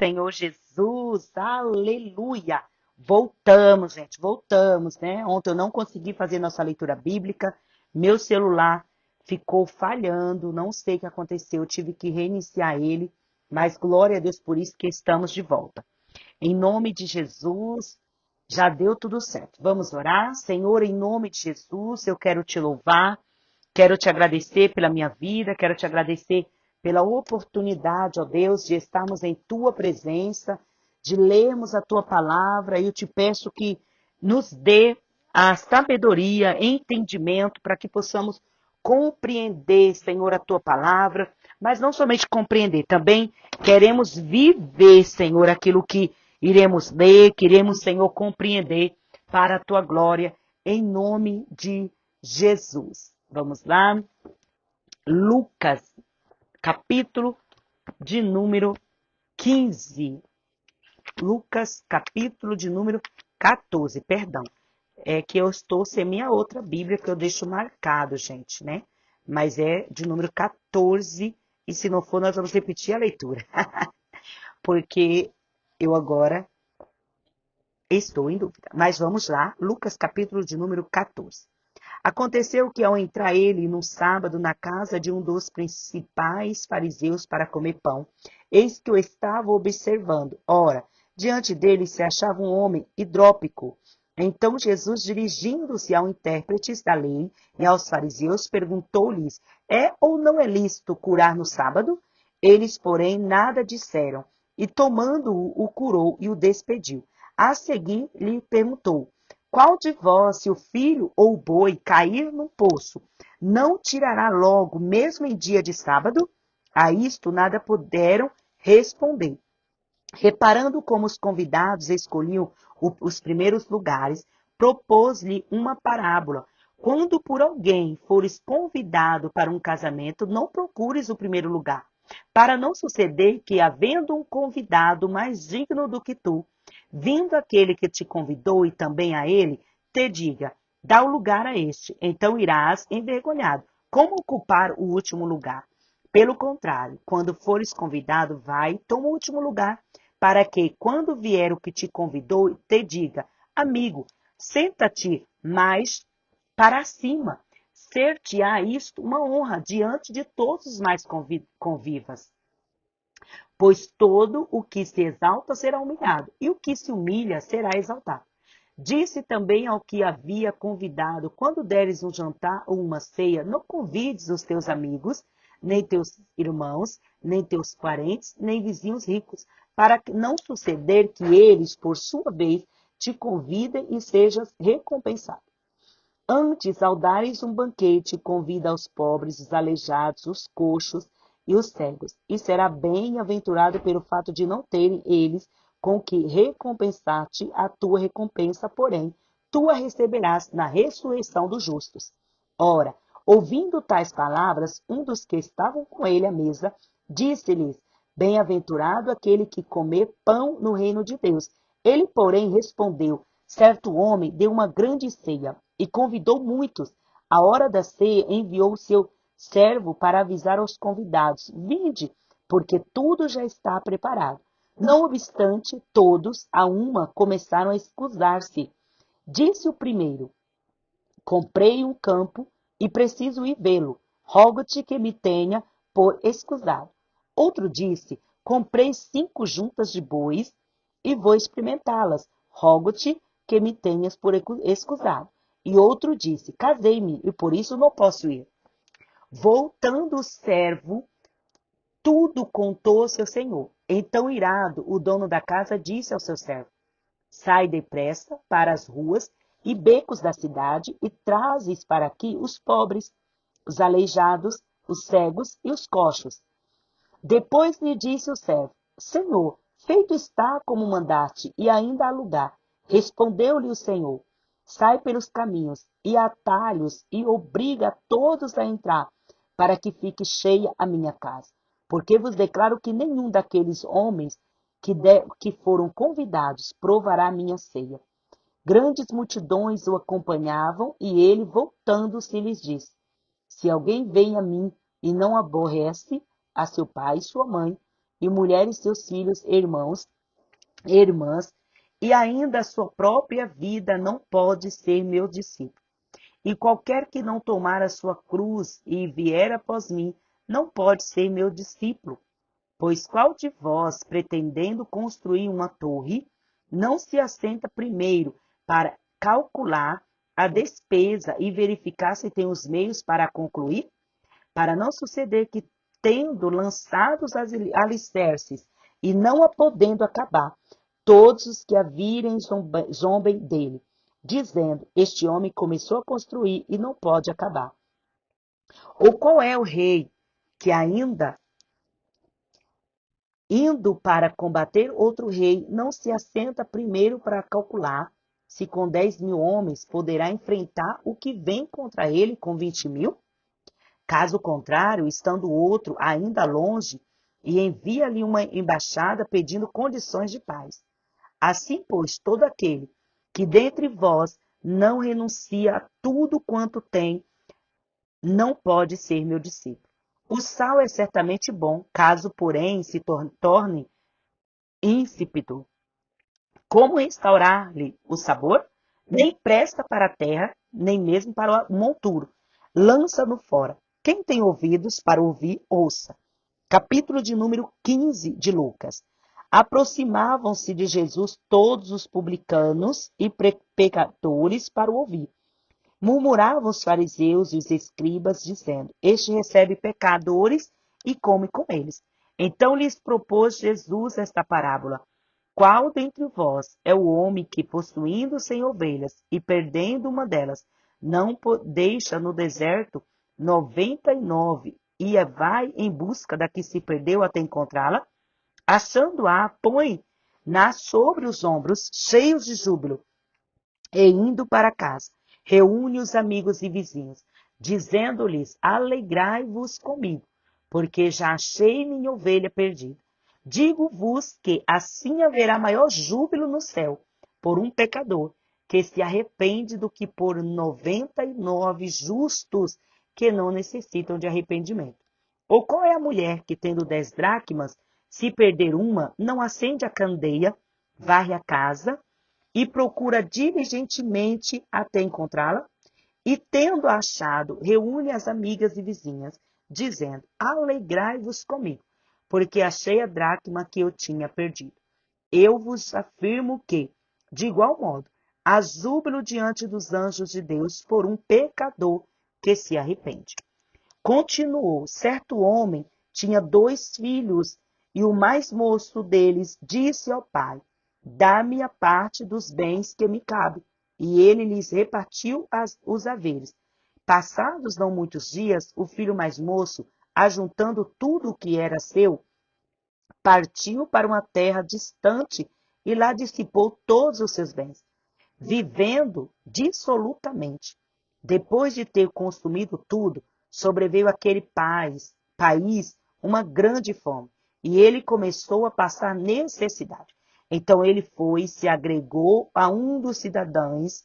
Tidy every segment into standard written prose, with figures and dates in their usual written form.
Senhor Jesus, aleluia. Voltamos, gente, voltamos, né? Ontem eu não consegui fazer nossa leitura bíblica, meu celular ficou falhando, não sei o que aconteceu, eu tive que reiniciar ele, mas glória a Deus por isso que estamos de volta. Em nome de Jesus, já deu tudo certo. Vamos orar? Senhor, em nome de Jesus, eu quero te louvar, quero te agradecer pela minha vida, quero te agradecer pela oportunidade, ó Deus, de estarmos em tua presença, de lermos a tua palavra. E eu te peço que nos dê a sabedoria, entendimento, para que possamos compreender, Senhor, a tua palavra, mas não somente compreender, também queremos viver, Senhor, aquilo que iremos ler, queremos, Senhor, compreender para a tua glória, em nome de Jesus. Vamos lá? Lucas, capítulo de número 15. Lucas, capítulo de número 14, perdão. É que eu estou sem minha outra Bíblia, que eu deixo marcado, gente, né? Mas é de número 14, e se não for, nós vamos repetir a leitura. Porque eu agora estou em dúvida. Mas vamos lá, Lucas, capítulo de número 14. Aconteceu que, ao entrar ele num sábado na casa de um dos principais fariseus para comer pão, eis que o estava observando. Ora, diante dele se achava um homem hidrópico. Então Jesus, dirigindo-se aos intérpretes da lei e aos fariseus, perguntou-lhes: é ou não é lícito curar no sábado? Eles, porém, nada disseram. E tomando-o, o curou e o despediu. A seguir lhe perguntou: qual de vós, se o filho ou o boi cair num poço, não tirará logo, mesmo em dia de sábado? A isto nada puderam responder. Reparando como os convidados escolhiam os primeiros lugares, propôs-lhe uma parábola. Quando por alguém fores convidado para um casamento, não procures o primeiro lugar, para não suceder que, havendo um convidado mais digno do que tu, vindo aquele que te convidou e também a ele, te diga: dá o lugar a este, então irás envergonhado. Como ocupar o último lugar? Pelo contrário, quando fores convidado, vai, toma o último lugar, para que, quando vier o que te convidou, te diga: amigo, senta-te mais para cima. Ser-te-á isto uma honra diante de todos os mais convivas. Pois todo o que se exalta será humilhado, e o que se humilha será exaltado. Disse também ao que havia convidado: quando deres um jantar ou uma ceia, não convides os teus amigos, nem teus irmãos, nem teus parentes, nem vizinhos ricos, para não suceder que eles, por sua vez, te convidem e sejas recompensado. Antes, ao dares um banquete, convida os pobres, os aleijados, os coxos e os cegos, e será bem-aventurado pelo fato de não terem eles com que recompensar-te. A tua recompensa, porém, tu a receberás na ressurreição dos justos. Ora, ouvindo tais palavras, um dos que estavam com ele à mesa, disse-lhes: bem-aventurado aquele que comer pão no reino de Deus. Ele, porém, respondeu: certo homem deu uma grande ceia e convidou muitos. À hora da ceia, enviou o seu servo para avisar aos convidados: vinde, porque tudo já está preparado. Não obstante, todos, a uma, começaram a escusar-se. Disse o primeiro: comprei um campo e preciso ir vê-lo. Rogo-te que me tenha por escusado. Outro disse: comprei 5 juntas de bois e vou experimentá-las. Rogo-te que me tenhas por escusado. E outro disse: casei-me e por isso não posso ir. Voltando o servo, tudo contou ao seu senhor. Então, irado, o dono da casa disse ao seu servo: sai depressa para as ruas e becos da cidade e trazes para aqui os pobres, os aleijados, os cegos e os coxos. Depois lhe disse o servo: Senhor, feito está como mandaste, e ainda há lugar. Respondeu-lhe o Senhor: sai pelos caminhos e atalhos e obriga a todos a entrar, para que fique cheia a minha casa. Porque vos declaro que nenhum daqueles homens que foram convidados provará a minha ceia. Grandes multidões o acompanhavam, e ele, voltando-se, lhes disse: se alguém vem a mim e não aborrece a seu pai e sua mãe, e mulheres seus filhos, irmãos, irmãs, e ainda a sua própria vida não pode ser meu discípulo. E qualquer que não tomar a sua cruz e vier após mim, não pode ser meu discípulo. Pois qual de vós, pretendendo construir uma torre, não se assenta primeiro para calcular a despesa e verificar se tem os meios para concluir? Para não suceder que, tendo lançado os alicerces e não a podendo acabar, todos os que a virem zombem dele, dizendo: este homem começou a construir e não pode acabar. Ou qual é o rei que ainda, indo para combater outro rei, não se assenta primeiro para calcular se com 10.000 homens poderá enfrentar o que vem contra ele com 20.000? Caso contrário, estando o outro ainda longe, e envia-lhe uma embaixada pedindo condições de paz. Assim, pois, todo aquele que dentre vós não renuncia a tudo quanto tem, não pode ser meu discípulo. O sal é certamente bom, caso, porém, se torne insípido. Como restaurar-lhe o sabor? Nem presta para a terra, nem mesmo para o monturo. Lança-no fora. Quem tem ouvidos para ouvir, ouça. Capítulo de número 15 de Lucas. Aproximavam-se de Jesus todos os publicanos e pecadores para o ouvir. Murmuravam os fariseus e os escribas, dizendo: este recebe pecadores e come com eles. Então lhes propôs Jesus esta parábola: qual dentre vós é o homem que, possuindo 100 ovelhas e perdendo uma delas, não deixa no deserto 99 e vai em busca da que se perdeu até encontrá-la? Achando-a, põe-na sobre os ombros, cheios de júbilo, e indo para casa, reúne os amigos e vizinhos, dizendo-lhes: alegrai-vos comigo, porque já achei minha ovelha perdida. Digo-vos que assim haverá maior júbilo no céu por um pecador que se arrepende do que por 99 justos que não necessitam de arrependimento. Ou qual é a mulher que, tendo 10 dracmas, se perder uma, não acende a candeia, varre a casa e procura diligentemente até encontrá-la? E, tendo achado, reúne as amigas e vizinhas, dizendo: alegrai-vos comigo, porque achei a dracma que eu tinha perdido. Eu vos afirmo que, de igual modo, há júbilo diante dos anjos de Deus por um pecador que se arrepende. Continuou: certo homem tinha 2 filhos, e o mais moço deles disse ao pai: dá-me a parte dos bens que me cabe. E ele lhes repartiu os haveres. Passados não muitos dias, o filho mais moço, ajuntando tudo o que era seu, partiu para uma terra distante e lá dissipou todos os seus bens, vivendo dissolutamente. Depois de ter consumido tudo, sobreveio àquele país uma grande fome, e ele começou a passar necessidade. Então ele foi e se agregou a um dos cidadãos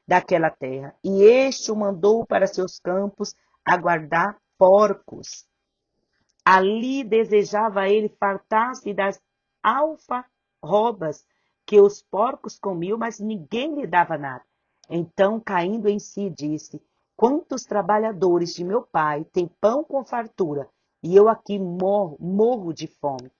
daquela terra, e este o mandou para seus campos a guardar porcos. Ali desejava ele fartar-se das alfarrobas que os porcos comiam, mas ninguém lhe dava nada. Então, caindo em si, disse: quantos trabalhadores de meu pai têm pão com fartura, e eu aqui morro de fome.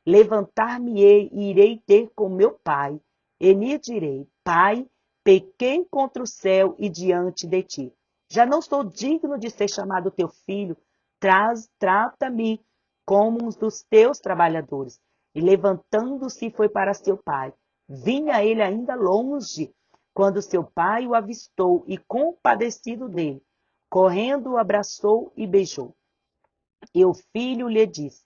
Levantar-me-ei e irei ter com meu pai, e lhe direi: pai, pequei contra o céu e diante de ti. Já não sou digno de ser chamado teu filho. Trata-me como um dos teus trabalhadores. E levantando-se foi para seu pai. Vinha ele ainda longe, quando seu pai o avistou e, compadecido dele, correndo, o abraçou e beijou. E o filho lhe disse: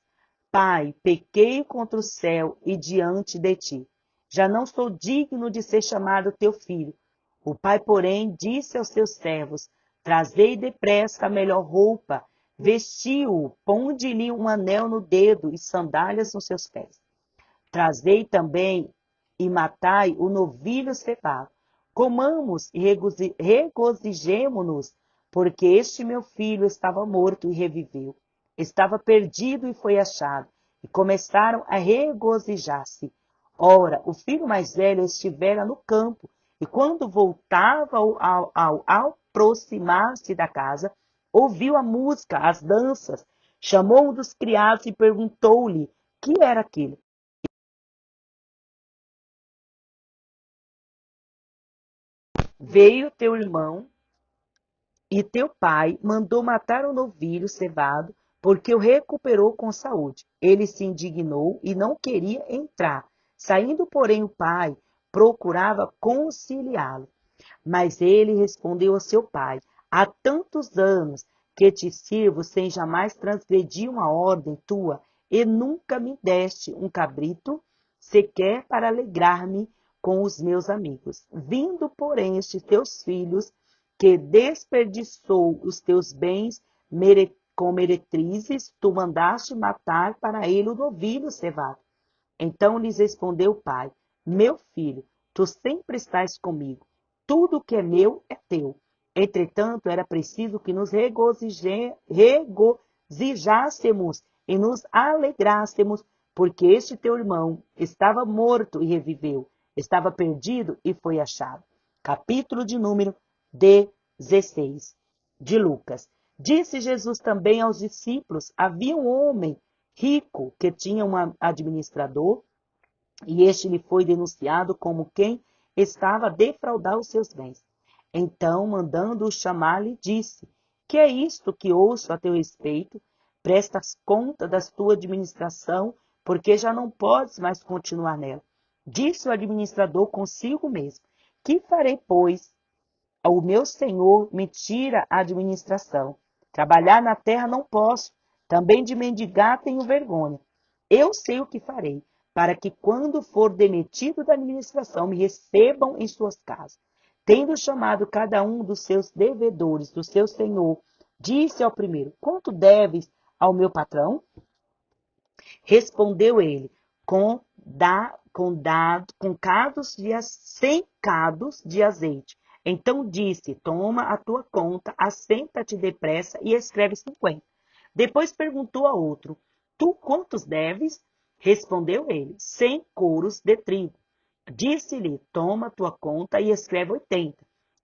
pai, pequei contra o céu e diante de ti. Já não sou digno de ser chamado teu filho. O pai, porém, disse aos seus servos: trazei depressa a melhor roupa, vestiu-o, ponde-lhe um anel no dedo e sandálias nos seus pés. Trazei também e matai o novilho cevado. Comamos e regozijemo-nos, porque este meu filho estava morto e reviveu. Estava perdido e foi achado, e começaram a regozijar-se. Ora, o filho mais velho estivera no campo, e quando voltava ao aproximar-se da casa, ouviu a música, as danças, chamou um dos criados e perguntou-lhe que era aquilo. Veio teu irmão e teu pai mandou matar o novilho cevado, porque o recuperou com saúde. Ele se indignou e não queria entrar. Saindo, porém, o pai procurava conciliá-lo. Mas ele respondeu ao seu pai: há tantos anos que te sirvo sem jamais transgredir uma ordem tua, e nunca me deste um cabrito, sequer para alegrar-me com os meus amigos. Vindo, porém, estes teus filhos, que desperdiçou os teus bens com meretrizes, tu mandaste matar para ele o novilho cevado. Então lhes respondeu o pai: meu filho, tu sempre estás comigo. Tudo que é meu é teu. Entretanto, era preciso que nos regozijássemos e nos alegrássemos, porque este teu irmão estava morto e reviveu, estava perdido e foi achado. Capítulo de número 16 de Lucas. Disse Jesus também aos discípulos: havia um homem rico que tinha um administrador, e este lhe foi denunciado como quem estava a defraudar os seus bens. Então, mandando-o chamar, lhe disse: que é isto que ouço a teu respeito? Prestas conta da tua administração, porque já não podes mais continuar nela. Disse o administrador consigo mesmo: que farei, pois? O meu senhor me tira a administração. Trabalhar na terra não posso. Também de mendigar tenho vergonha. Eu sei o que farei, para que quando for demitido da administração me recebam em suas casas. Tendo chamado cada um dos seus devedores, do seu senhor, disse ao primeiro: quanto deves ao meu patrão? Respondeu ele: com cados de 100 cados de azeite. Então disse: toma a tua conta, assenta-te depressa e escreve 50. Depois perguntou a outro: tu quantos deves? Respondeu ele: 100 coros de trigo. Disse-lhe: toma tua conta e escreve 80.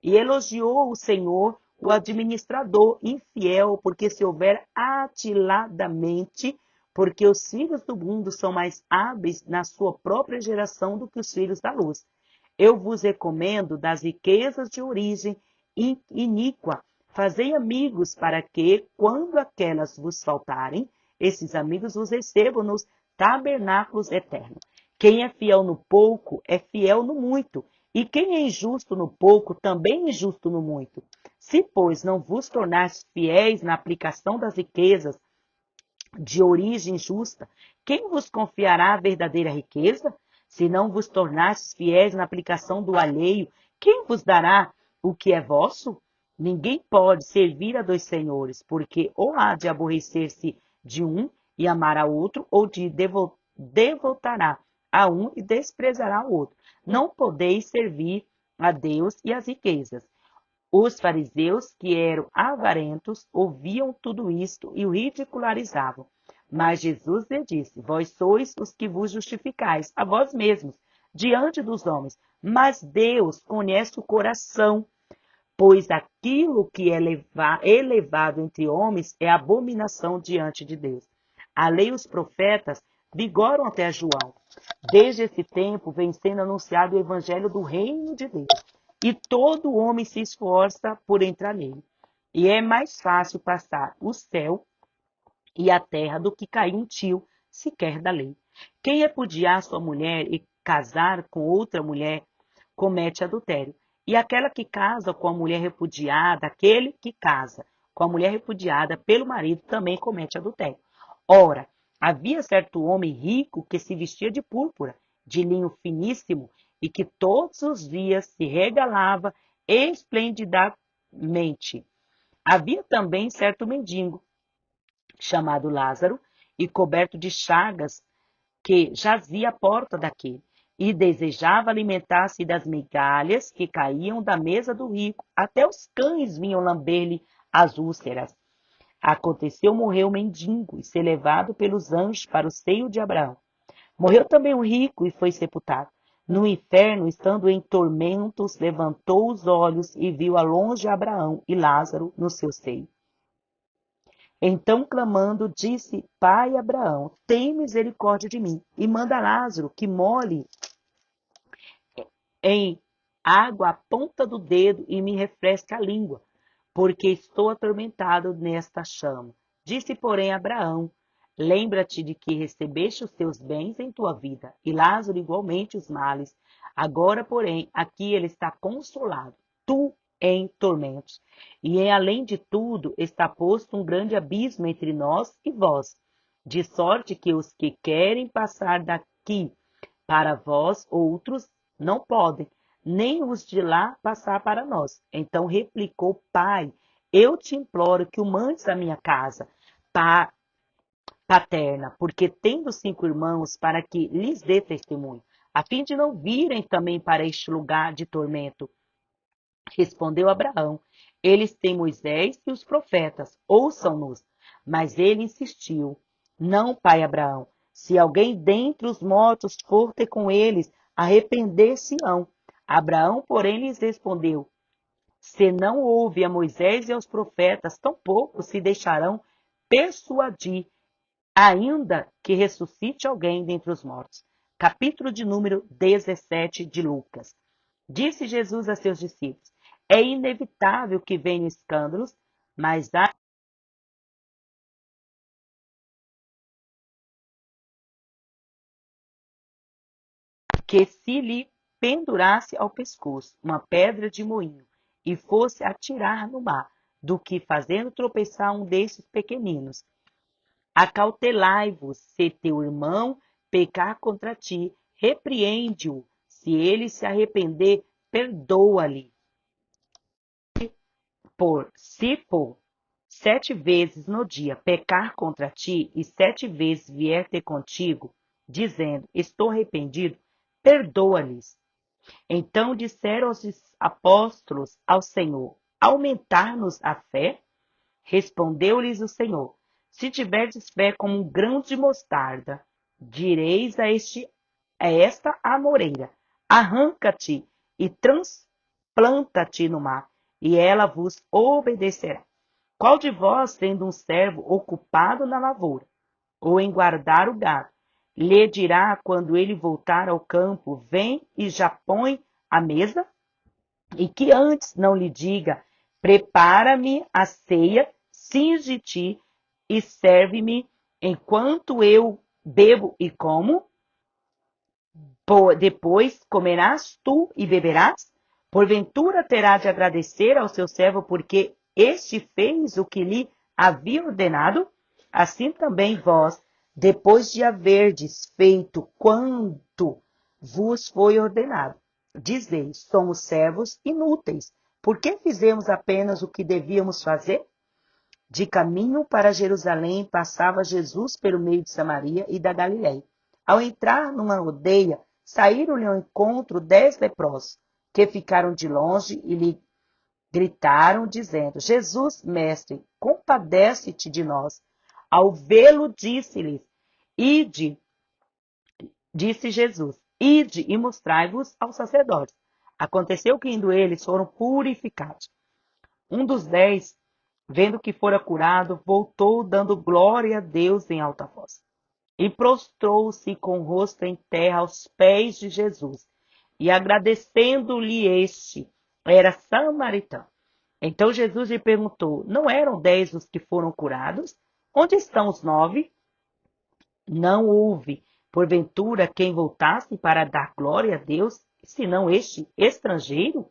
E elogiou o Senhor, o administrador infiel, porque se houver atiladamente, porque os filhos do mundo são mais hábeis na sua própria geração do que os filhos da luz. Eu vos recomendo das riquezas de origem iníqua. Fazei amigos para que, quando aquelas vos faltarem, esses amigos vos recebam nos tabernáculos eternos. Quem é fiel no pouco é fiel no muito, e quem é injusto no pouco também é injusto no muito. Se, pois, não vos tornastes fiéis na aplicação das riquezas de origem justa, quem vos confiará a verdadeira riqueza? Se não vos tornastes fiéis na aplicação do alheio, quem vos dará o que é vosso? Ninguém pode servir a dois senhores, porque ou há de aborrecer-se de um e amar a outro, ou de devotará a um e desprezará o outro. Não podeis servir a Deus e as riquezas. Os fariseus, que eram avarentos, ouviam tudo isto e o ridicularizavam. Mas Jesus lhe disse: vós sois os que vos justificais a vós mesmos diante dos homens, mas Deus conhece o coração, pois aquilo que é elevado entre homens é abominação diante de Deus. A lei e os profetas vigoram até João. Desde esse tempo vem sendo anunciado o evangelho do reino de Deus. E todo homem se esforça por entrar nele. E é mais fácil passar o céu e a terra do que cair um tio sequer da lei. Quem repudiar sua mulher e casar com outra mulher comete adultério. E aquela que casa com a mulher repudiada, aquele que casa com a mulher repudiada pelo marido também comete adultério. Ora, havia certo homem rico que se vestia de púrpura, de linho finíssimo, e que todos os dias se regalava esplendidamente. Havia também certo mendigo, chamado Lázaro, e coberto de chagas, que jazia à porta daquele, e desejava alimentar-se das migalhas que caíam da mesa do rico. Até os cães vinham lamber-lhe as úlceras. Aconteceu, morreu o mendigo e ser levado pelos anjos para o seio de Abraão. Morreu também o rico e foi sepultado. No inferno, estando em tormentos, levantou os olhos e viu a longe Abraão e Lázaro no seu seio. Então, clamando, disse: Pai Abraão, tem misericórdia de mim e manda Lázaro que molhe em água a ponta do dedo e me refresque a língua, porque estou atormentado nesta chama. Disse, porém, Abraão: Lembra-te de que recebeste os teus bens em tua vida, e Lázaro igualmente os males. Agora, porém, aqui ele está consolado, tu em tormentos. E além de tudo, está posto um grande abismo entre nós e vós, de sorte que os que querem passar daqui para vós outros não podem, nem os de lá passar para nós. Então replicou: Pai, eu te imploro que o mandes à minha casa paterna, porque tendo 5 irmãos, para que lhes dê testemunho, a fim de não virem também para este lugar de tormento. Respondeu Abraão: Eles têm Moisés e os profetas, ouçam-nos. Mas ele insistiu: Não, pai Abraão, se alguém dentre os mortos for ter com eles, arrepender-se-ão. Abraão, porém, lhes respondeu: Se não ouve a Moisés e aos profetas, tampouco se deixarão persuadir, ainda que ressuscite alguém dentre os mortos. Capítulo de número 17 de Lucas. Disse Jesus a seus discípulos: É inevitável que venham escândalos, mas há que se lhe pendurasse ao pescoço uma pedra de moinho e fosse atirar no mar, do que fazendo tropeçar um destes pequeninos. Acautelai-vos, se teu irmão pecar contra ti, repreende-o. Se ele se arrepender, perdoa-lhe. Se por 7 vezes no dia pecar contra ti e 7 vezes vier ter contigo, dizendo: Estou arrependido, perdoa-lhes. Então disseram os apóstolos ao Senhor: Aumentar-nos a fé? Respondeu-lhes o Senhor: Se tiverdes fé como um grão de mostarda, direis a esta amoreira: Arranca-te e transplanta-te no mar, e ela vos obedecerá. Qual de vós, tendo um servo ocupado na lavoura, ou em guardar o gado, lhe dirá quando ele voltar ao campo: Vem e já põe a mesa? E que antes não lhe diga: Prepara-me a ceia, cinge-te e serve-me enquanto eu bebo e como? Depois comerás tu e beberás? Porventura terá de agradecer ao seu servo porque este fez o que lhe havia ordenado? Assim também vós, depois de haverdes feito quanto vos foi ordenado, dizeis: somos servos inúteis, por que fizemos apenas o que devíamos fazer? De caminho para Jerusalém, passava Jesus pelo meio de Samaria e da Galiléia. Ao entrar numa aldeia, saíram-lhe ao encontro 10 leprosos, que ficaram de longe e lhe gritaram, dizendo: Jesus, mestre, compadece-te de nós. Ao vê-lo, disse Jesus: Ide e mostrai-vos aos sacerdotes. Aconteceu que, indo eles, foram purificados. Um dos 10, vendo que fora curado, voltou dando glória a Deus em alta voz. E prostrou-se com o rosto em terra aos pés de Jesus. E agradecendo-lhe este, era samaritano. Então Jesus lhe perguntou: Não eram 10 os que foram curados? Onde estão os 9? Não houve, porventura, quem voltasse para dar glória a Deus, senão este estrangeiro?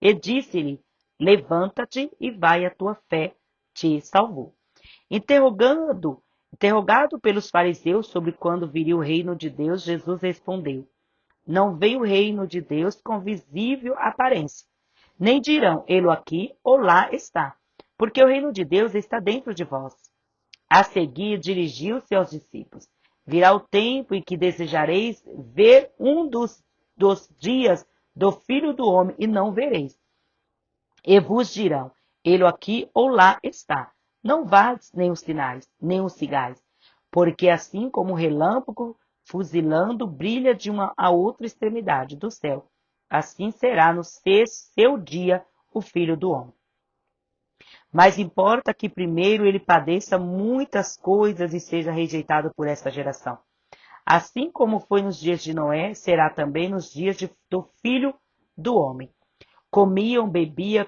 E disse-lhe: Levanta-te e vai, a tua fé te salvou. Interrogado pelos fariseus sobre quando viria o reino de Deus, Jesus respondeu: Não vem o reino de Deus com visível aparência, nem dirão: Ele aqui ou lá está, porque o reino de Deus está dentro de vós. A seguir, dirigiu-se aos discípulos: Virá o tempo em que desejareis ver um dos dias do Filho do Homem, e não vereis. E vos dirão: Ele aqui ou lá está. não vades nem os sinais, nem os cigais, porque assim como o relâmpago fuzilando brilha de uma a outra extremidade do céu, assim será no seu dia o Filho do Homem. Mas importa que primeiro ele padeça muitas coisas e seja rejeitado por esta geração. Assim como foi nos dias de Noé, será também nos dias do Filho do Homem. Comiam, bebiam,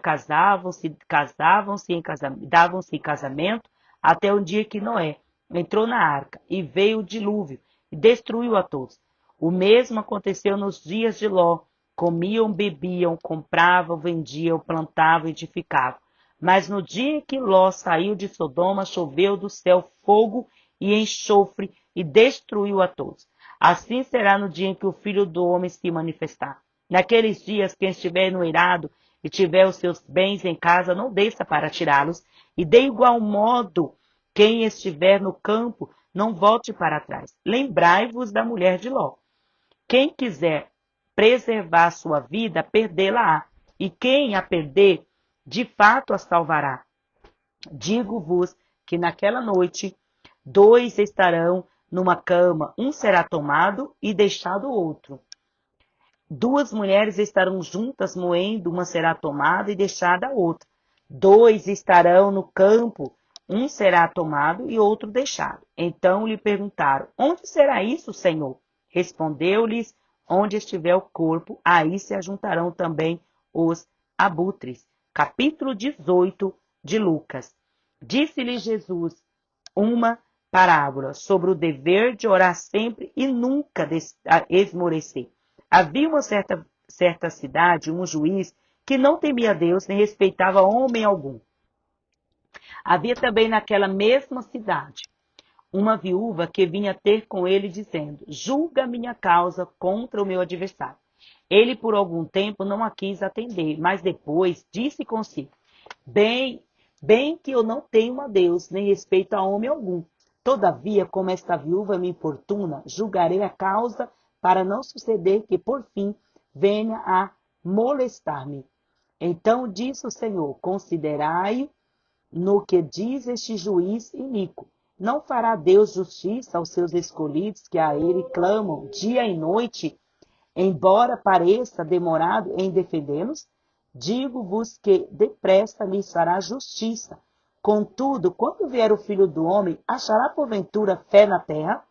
davam-se em casamento, até o dia que Noé entrou na arca e veio o dilúvio e destruiu a todos. O mesmo aconteceu nos dias de Ló. Comiam, bebiam, compravam, vendiam, plantavam, edificavam. Mas no dia que Ló saiu de Sodoma, choveu do céu fogo e enxofre e destruiu a todos. Assim será no dia em que o Filho do Homem se manifestar. Naqueles dias, quem estiver enoirado e tiver os seus bens em casa, não desça para tirá-los, e de igual modo, quem estiver no campo, não volte para trás. Lembrai-vos da mulher de Ló. Quem quiser preservar sua vida, perdê-la-á, e quem a perder, de fato a salvará. Digo-vos que naquela noite, dois estarão numa cama, um será tomado e deixado o outro. Duas mulheres estarão juntas moendo, uma será tomada e deixada a outra. Dois estarão no campo, um será tomado e outro deixado. Então lhe perguntaram: onde será isso, Senhor? Respondeu-lhes: onde estiver o corpo, aí se ajuntarão também os abutres. Capítulo 18 de Lucas. Disse-lhe Jesus uma parábola sobre o dever de orar sempre e nunca esmorecer. Havia uma certa cidade, um juiz, que não temia Deus nem respeitava homem algum. Havia também naquela mesma cidade uma viúva que vinha ter com ele dizendo: julga minha causa contra o meu adversário. Ele por algum tempo não a quis atender, mas depois disse consigo: bem que eu não temo a Deus, nem respeito a homem algum. Todavia, como esta viúva me importuna, julgarei a causa para não suceder que, por fim, venha a molestar-me. Então disse o Senhor: considerai no que diz este juiz iníquo. Não fará Deus justiça aos seus escolhidos que a ele clamam dia e noite, embora pareça demorado em defendê-los? Digo-vos que depressa lhes fará justiça. Contudo, quando vier o Filho do Homem, achará porventura fé na terra?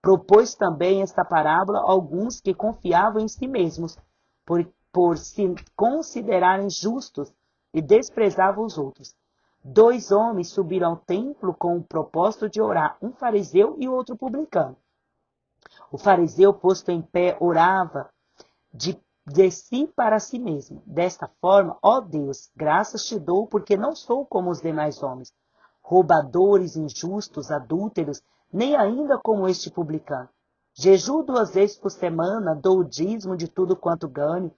Propôs também esta parábola a alguns que confiavam em si mesmos, por se considerarem justos, e desprezavam os outros. Dois homens subiram ao templo com o propósito de orar, um fariseu e outro publicano. O fariseu, posto em pé, orava de si para si mesmo. Desta forma, ó Deus, graças te dou, porque não sou como os demais homens, roubadores, injustos, adúlteros, nem ainda como este publicano. Jejuo 2 vezes por semana, dou o dízimo de tudo quanto ganho.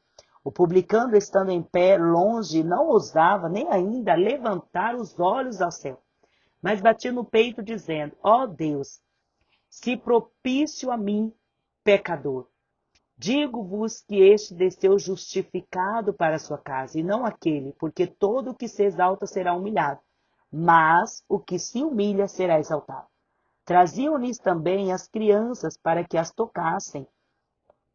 O publicano, estando em pé, longe, não ousava nem ainda levantar os olhos ao céu, mas batia no peito, dizendo: ó Deus, se propício a mim, pecador. Digo-vos que este desceu justificado para a sua casa, e não aquele, porque todo o que se exalta será humilhado, mas o que se humilha será exaltado. Traziam-lhes também as crianças para que as tocassem,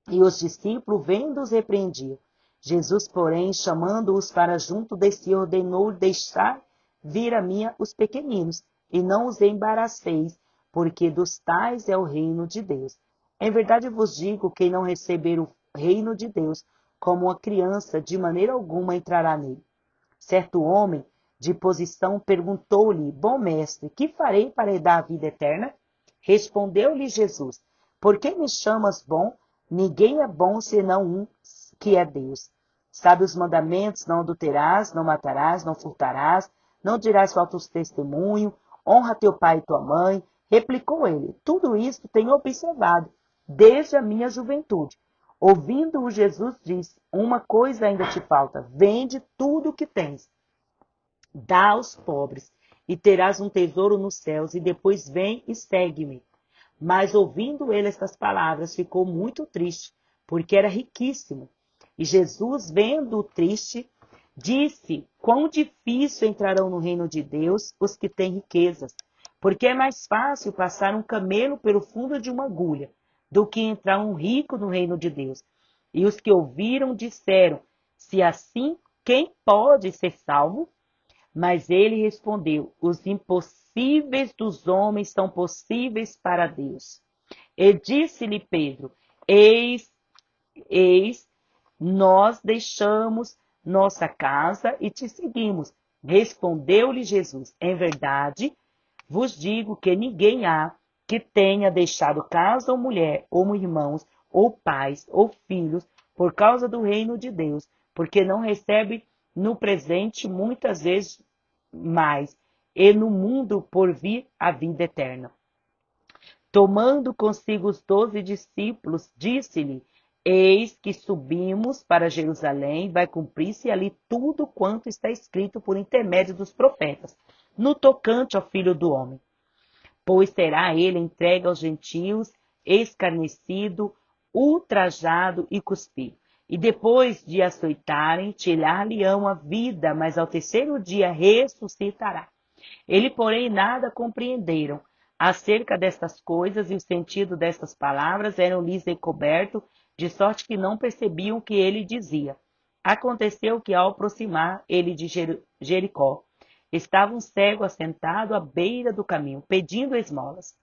e os discípulos, vendo-os, repreendiam. Jesus, porém, chamando-os para junto de si, ordenou deixar vir a mim os pequeninos, e não os embaraceis, porque dos tais é o reino de Deus. Em verdade vos digo, quem não receber o reino de Deus como uma criança, de maneira alguma entrará nele. Certo homem de posição perguntou-lhe: bom mestre, que farei para herdar a vida eterna? Respondeu-lhe Jesus: por que me chamas bom? Ninguém é bom senão um, que é Deus. Sabe os mandamentos: não adulterarás, não matarás, não furtarás, não dirás falsos testemunho, honra teu pai e tua mãe. Replicou ele: tudo isto tenho observado desde a minha juventude. Ouvindo-o, Jesus disse: uma coisa ainda te falta, vende tudo o que tens, dá aos pobres, e terás um tesouro nos céus, e depois vem e segue-me. Mas ouvindo ele estas palavras, ficou muito triste, porque era riquíssimo. E Jesus, vendo-o triste, Disse: quão difícil entrarão no reino de Deus os que têm riquezas, porque é mais fácil passar um camelo pelo fundo de uma agulha do que entrar um rico no reino de Deus. E os que ouviram disseram: se assim, quem pode ser salvo? Mas ele respondeu: os impossíveis dos homens são possíveis para Deus. E disse-lhe Pedro: Eis, nós deixamos nossa casa e te seguimos. Respondeu-lhe Jesus: em verdade, vos digo que ninguém há que tenha deixado casa ou mulher, ou irmãos, ou pais, ou filhos, por causa do reino de Deus, porque não recebe no presente muitas vezes mais, e no mundo por vir a vida eterna. Tomando consigo os 12 discípulos, disse-lhe: eis que subimos para Jerusalém, vai cumprir-se ali tudo quanto está escrito por intermédio dos profetas, no tocante ao Filho do Homem. Pois será ele entregue aos gentios, escarnecido, ultrajado e cuspido. E depois de açoitarem, tirar-lhe-ão a vida, mas ao terceiro dia ressuscitará. Ele, porém, nada compreenderam acerca destas coisas, e o sentido destas palavras eram-lhes encoberto, de sorte que não percebiam o que ele dizia. Aconteceu que, ao aproximar ele de Jericó, estava um cego assentado à beira do caminho, pedindo esmolas.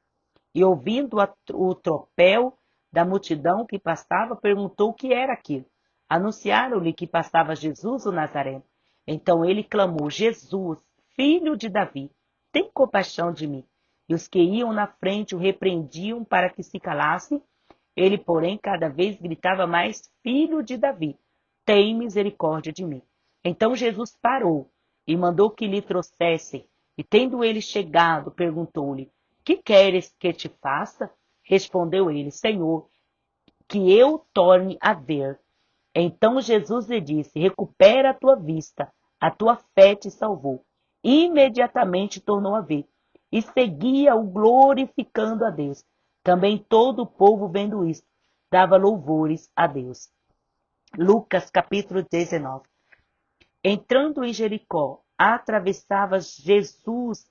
E ouvindo o tropel da multidão que passava, perguntou o que era aquilo. Anunciaram-lhe que passava Jesus o Nazareno. Então ele clamou: Jesus, filho de Davi, tem compaixão de mim. E os que iam na frente o repreendiam para que se calasse. Ele, porém, cada vez gritava mais: filho de Davi, tem misericórdia de mim. Então Jesus parou e mandou que lhe trouxessem. E tendo ele chegado, perguntou-lhe: que queres que te faça? Respondeu ele: Senhor, que eu torne a ver. Então Jesus lhe disse: recupera a tua vista, a tua fé te salvou. Imediatamente tornou a ver, e seguia-o glorificando a Deus. Também todo o povo, vendo isto, dava louvores a Deus. Lucas capítulo 19. Entrando em Jericó, atravessava Jesus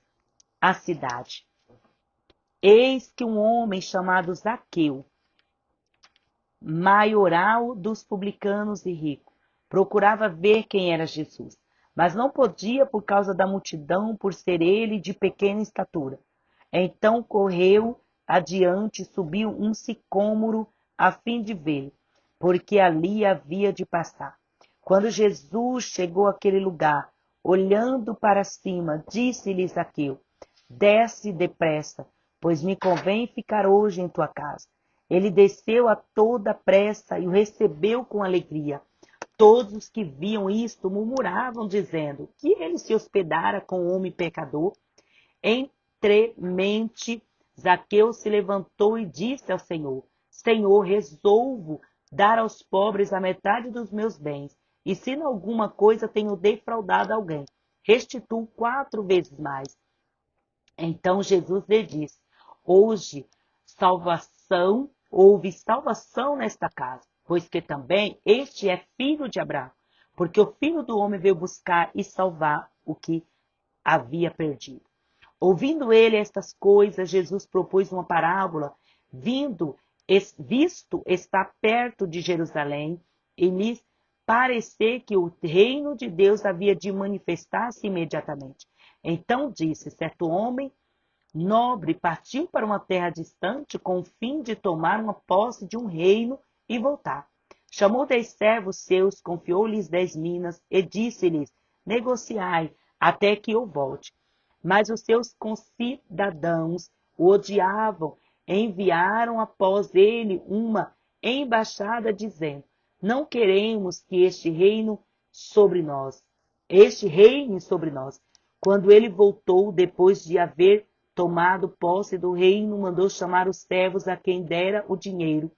a cidade. Eis que um homem chamado Zaqueu, maioral dos publicanos e rico, procurava ver quem era Jesus, mas não podia por causa da multidão, por ser ele de pequena estatura. Então correu adiante e subiu um sicômoro a fim de vê-lo, porque ali havia de passar. Quando Jesus chegou àquele lugar, olhando para cima, disse-lhe Zaqueu: desce depressa, pois me convém ficar hoje em tua casa. Ele desceu a toda pressa e o recebeu com alegria. Todos os que viam isto murmuravam, dizendo que ele se hospedara com um homem pecador. Entremente, Zaqueu se levantou e disse ao Senhor: Senhor, resolvo dar aos pobres a metade dos meus bens, e se em alguma coisa tenho defraudado alguém, restituo 4 vezes mais. Então Jesus lhe disse: hoje houve salvação nesta casa, pois que também este é filho de Abraão, porque o Filho do Homem veio buscar e salvar o que havia perdido. Ouvindo ele estas coisas, Jesus propôs uma parábola, visto estar perto de Jerusalém, e lhes parecer que o reino de Deus havia de manifestar-se imediatamente. Então disse: certo homem nobre partiu para uma terra distante com o fim de tomar uma posse de um reino e voltar. Chamou 10 servos seus, confiou-lhes 10 minas e disse-lhes: negociai até que eu volte. Mas os seus concidadãos o odiavam, enviaram após ele uma embaixada dizendo: não queremos que este reine sobre nós. Quando ele voltou, depois de haver tomado posse do reino, mandou chamar os servos a quem dera o dinheiro,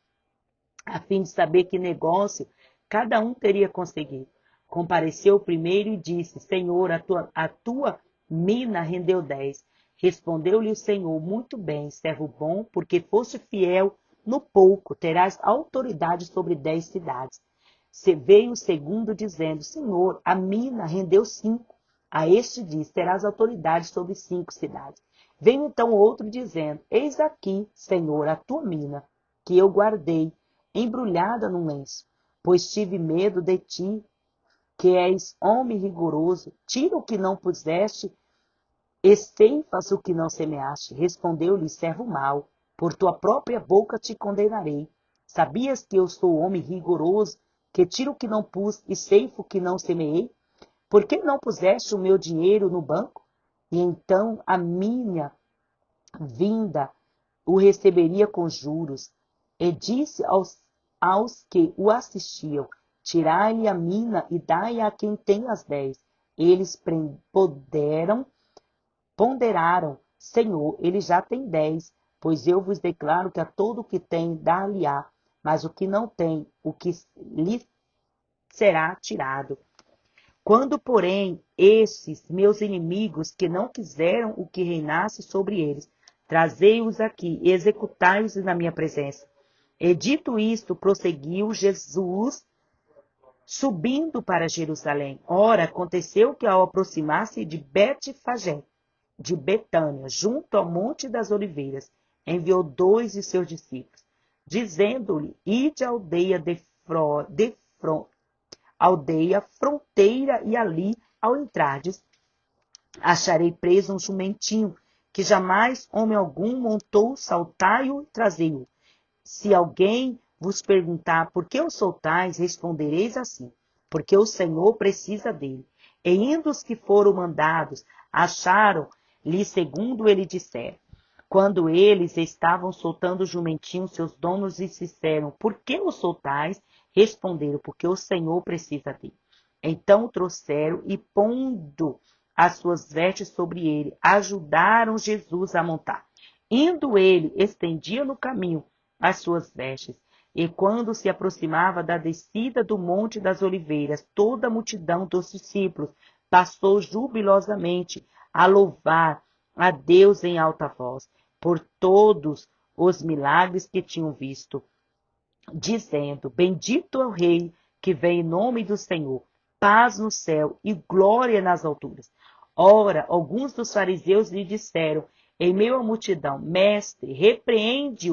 a fim de saber que negócio cada um teria conseguido. Compareceu o primeiro e disse: Senhor, a tua mina rendeu 10. Respondeu-lhe o Senhor: muito bem, servo bom, porque foste fiel no pouco, terás autoridade sobre 10 cidades. Veio o segundo dizendo, Senhor, a mina rendeu 5. A este diz, terás autoridade sobre 5 cidades. Veio então outro dizendo, eis aqui, Senhor, a tua mina, que eu guardei, embrulhada num lenço, pois tive medo de ti, que és homem rigoroso, tira o que não puseste, e ceifas o que não semeaste. Respondeu-lhe, servo mau, por tua própria boca te condenarei. Sabias que eu sou homem rigoroso, que tiro o que não pus e ceifo o que não semeei? Por que não puseste o meu dinheiro no banco? E então a minha vinda o receberia com juros. E disse aos que o assistiam, tirai-lhe a mina e dai a quem tem as 10. Eles ponderaram, Senhor, ele já tem 10, pois eu vos declaro que a todo o que tem, dá-lhe-á, mas o que não tem, o que lhe será tirado. Quando, porém, esses meus inimigos que não quiseram o que reinasse sobre eles, trazei-os aqui e executai-os na minha presença. E dito isto, prosseguiu Jesus, subindo para Jerusalém. Ora, aconteceu que ao aproximar-se de Betfagé, de Betânia, junto ao Monte das Oliveiras, enviou 2 de seus discípulos, dizendo-lhe, ide à aldeia fronteira, e ali, ao entrardes, acharei preso um jumentinho, que jamais homem algum montou, saltai-o e trazei-o. Se alguém vos perguntar por que o soltais, respondereis assim, porque o Senhor precisa dele. E indo os que foram mandados, acharam-lhe segundo ele dissera. Quando eles estavam soltando o jumentinho, seus donos lhes disseram, por que o soltais? Responderam, porque o Senhor precisa dele. Então o trouxeram e, pondo as suas vestes sobre ele, ajudaram Jesus a montar. Indo ele, estendia no caminho as suas vestes. E quando se aproximava da descida do Monte das Oliveiras, toda a multidão dos discípulos passou jubilosamente a louvar a Deus em alta voz, por todos os milagres que tinham visto, dizendo, bendito é o Rei que vem em nome do Senhor, paz no céu e glória nas alturas. Ora, alguns dos fariseus lhe disseram, em meio à multidão, mestre, repreende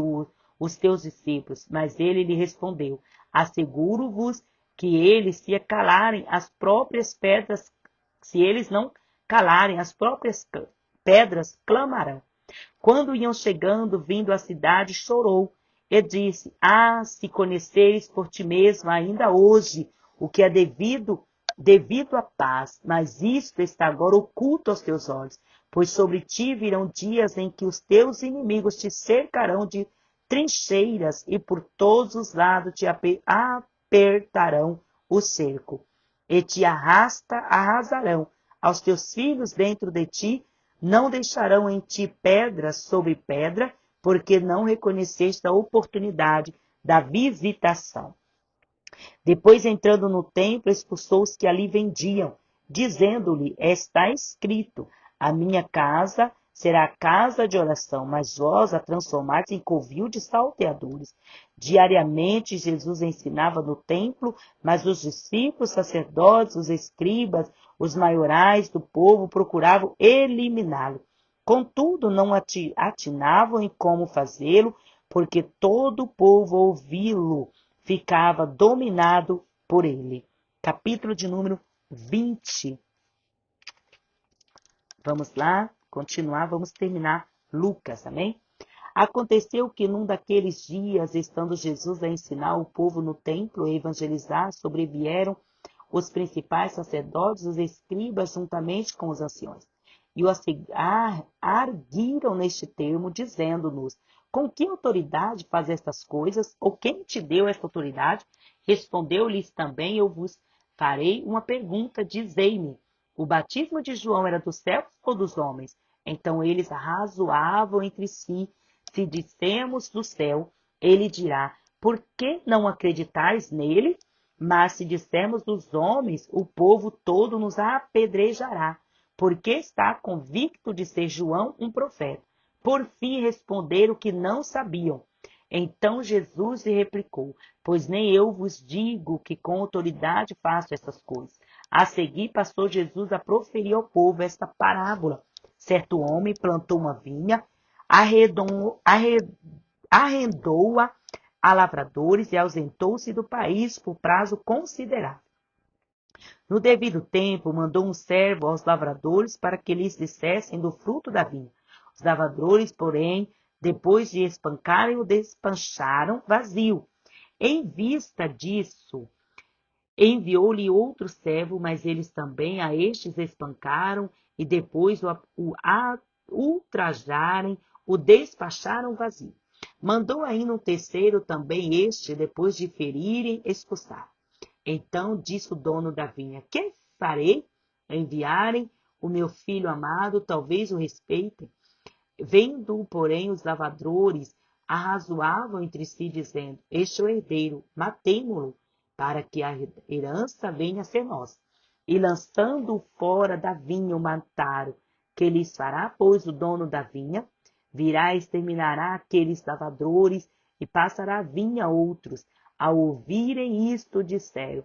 os teus discípulos. Mas ele lhe respondeu, asseguro-vos que eles se calarem as próprias pedras, se eles não calarem as próprias pedras, clamarão. Quando iam chegando, vindo à cidade, chorou e disse, se conheceres por ti mesmo ainda hoje o que é devido à paz, mas isto está agora oculto aos teus olhos, pois sobre ti virão dias em que os teus inimigos te cercarão de trincheiras e por todos os lados te apertarão o cerco e te arrasarão aos teus filhos dentro de ti, não deixarão em ti pedra sobre pedra, porque não reconheceste a oportunidade da visitação. Depois, entrando no templo, expulsou os que ali vendiam, dizendo-lhe, está escrito, a minha casa será casa de oração, mas vós a transformaste em covil de salteadores. Diariamente Jesus ensinava no templo, mas os discípulos, sacerdotes, os escribas, os maiorais do povo procuravam eliminá-lo. Contudo, não atinavam em como fazê-lo, porque todo o povo ouvi-lo ficava dominado por ele. Capítulo de número 20. Vamos lá, continuar, vamos terminar Lucas, amém? Aconteceu que num daqueles dias, estando Jesus a ensinar o povo no templo e evangelizar, sobrevieram os principais sacerdotes, os escribas, juntamente com os anciões. E o arguiram neste termo, dizendo-nos, com que autoridade faz estas coisas? Ou quem te deu esta autoridade? Respondeu-lhes também, eu vos farei uma pergunta, dizei-me, o batismo de João era dos céus ou dos homens? Então eles arrazoavam entre si, se dissemos do céu, ele dirá, por que não acreditais nele? Mas se dissermos dos homens, o povo todo nos apedrejará, porque está convicto de ser João um profeta. Por fim responderam que não sabiam. Então Jesus lhe replicou: pois nem eu vos digo que com autoridade faço essas coisas. A seguir passou Jesus a proferir ao povo esta parábola. Certo homem plantou uma vinha, arrendou-a a lavradores e ausentou-se do país por prazo considerável. No devido tempo, mandou um servo aos lavradores para que lhes dissessem do fruto da vinha. Os lavradores, porém, depois de espancarem, o despacharam vazio. Em vista disso, enviou-lhe outro servo, mas eles também a estes espancaram e depois o ultrajarem, o despacharam vazio. Mandou ainda um terceiro também este, depois de ferirem, expulsar. Então disse o dono da vinha: que farei? Enviarem o meu filho amado, talvez o respeitem. Vendo-o, porém, os lavradores arrazoavam entre si, dizendo: este é o herdeiro, matemo-lo, para que a herança venha a ser nossa. E lançando-o fora da vinha, o mataram. Que lhes fará, pois, o dono da vinha? Virá e exterminará aqueles lavradores e passará a vinha a outros. Ao ouvirem isto, disseram: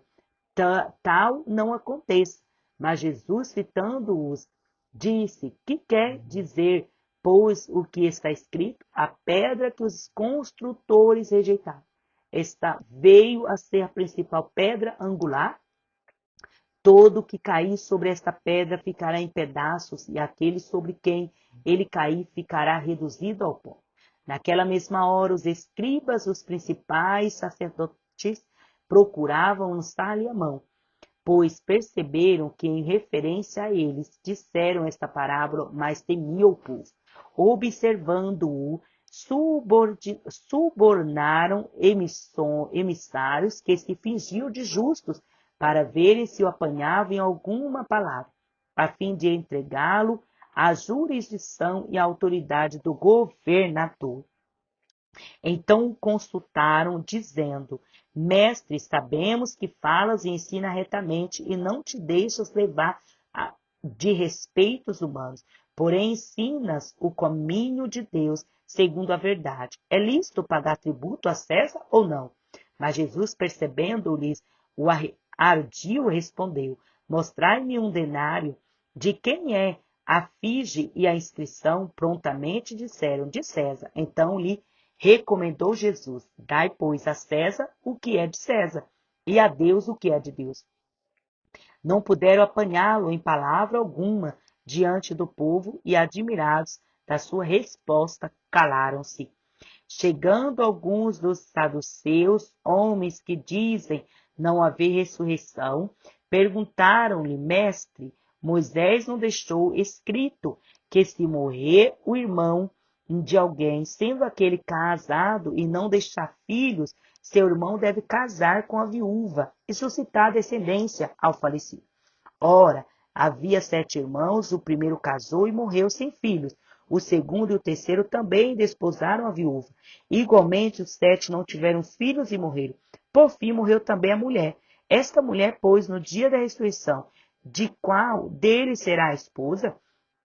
tal não aconteça. Mas Jesus, fitando-os, disse: que quer dizer, pois, o que está escrito? A pedra que os construtores rejeitaram. Esta veio a ser a principal pedra angular. Todo que cair sobre esta pedra ficará em pedaços, e aquele sobre quem ele cair ficará reduzido ao pó. Naquela mesma hora, os escribas, os principais sacerdotes, procuravam lançar-lhe a mão, pois perceberam que, em referência a eles, disseram esta parábola, mas temia o povo. Observando-o, subornaram emissários que se fingiam de justos para verem se o apanhavam em alguma palavra, a fim de entregá-lo à jurisdição e à autoridade do governador. Então o consultaram, dizendo: mestre, sabemos que falas e ensina retamente e não te deixas levar de respeitos humanos, porém ensinas o caminho de Deus segundo a verdade. É lícito pagar tributo a César ou não? Mas Jesus, percebendo-lhes o ardil, respondeu: mostrai-me um denário. De quem é a fige e a inscrição? Prontamente disseram: de César. Então lhe recomendou Jesus: dai, pois, a César o que é de César, e a Deus o que é de Deus. Não puderam apanhá-lo em palavra alguma diante do povo e, admirados da sua resposta, calaram-se. Chegando alguns dos saduceus, homens que dizem não haver ressurreição, perguntaram-lhe: mestre, Moisés não deixou escrito que, se morrer o irmão de alguém, sendo aquele casado e não deixar filhos, seu irmão deve casar com a viúva e suscitar descendência ao falecido. Ora, havia 7 irmãos, o primeiro casou e morreu sem filhos. O segundo e o terceiro também desposaram a viúva. Igualmente, os 7 não tiveram filhos e morreram. Por fim, morreu também a mulher. Esta mulher, pois, no dia da ressurreição, de qual deles será a esposa?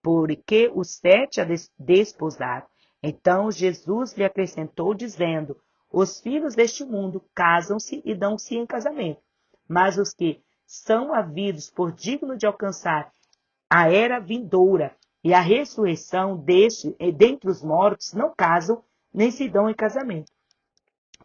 Porque os 7 a desposaram. Então Jesus lhe acrescentou, dizendo: os filhos deste mundo casam-se e dão-se em casamento, mas os que são havidos por digno de alcançar a era vindoura e a ressurreição dentre os mortos não casam nem se dão em casamento,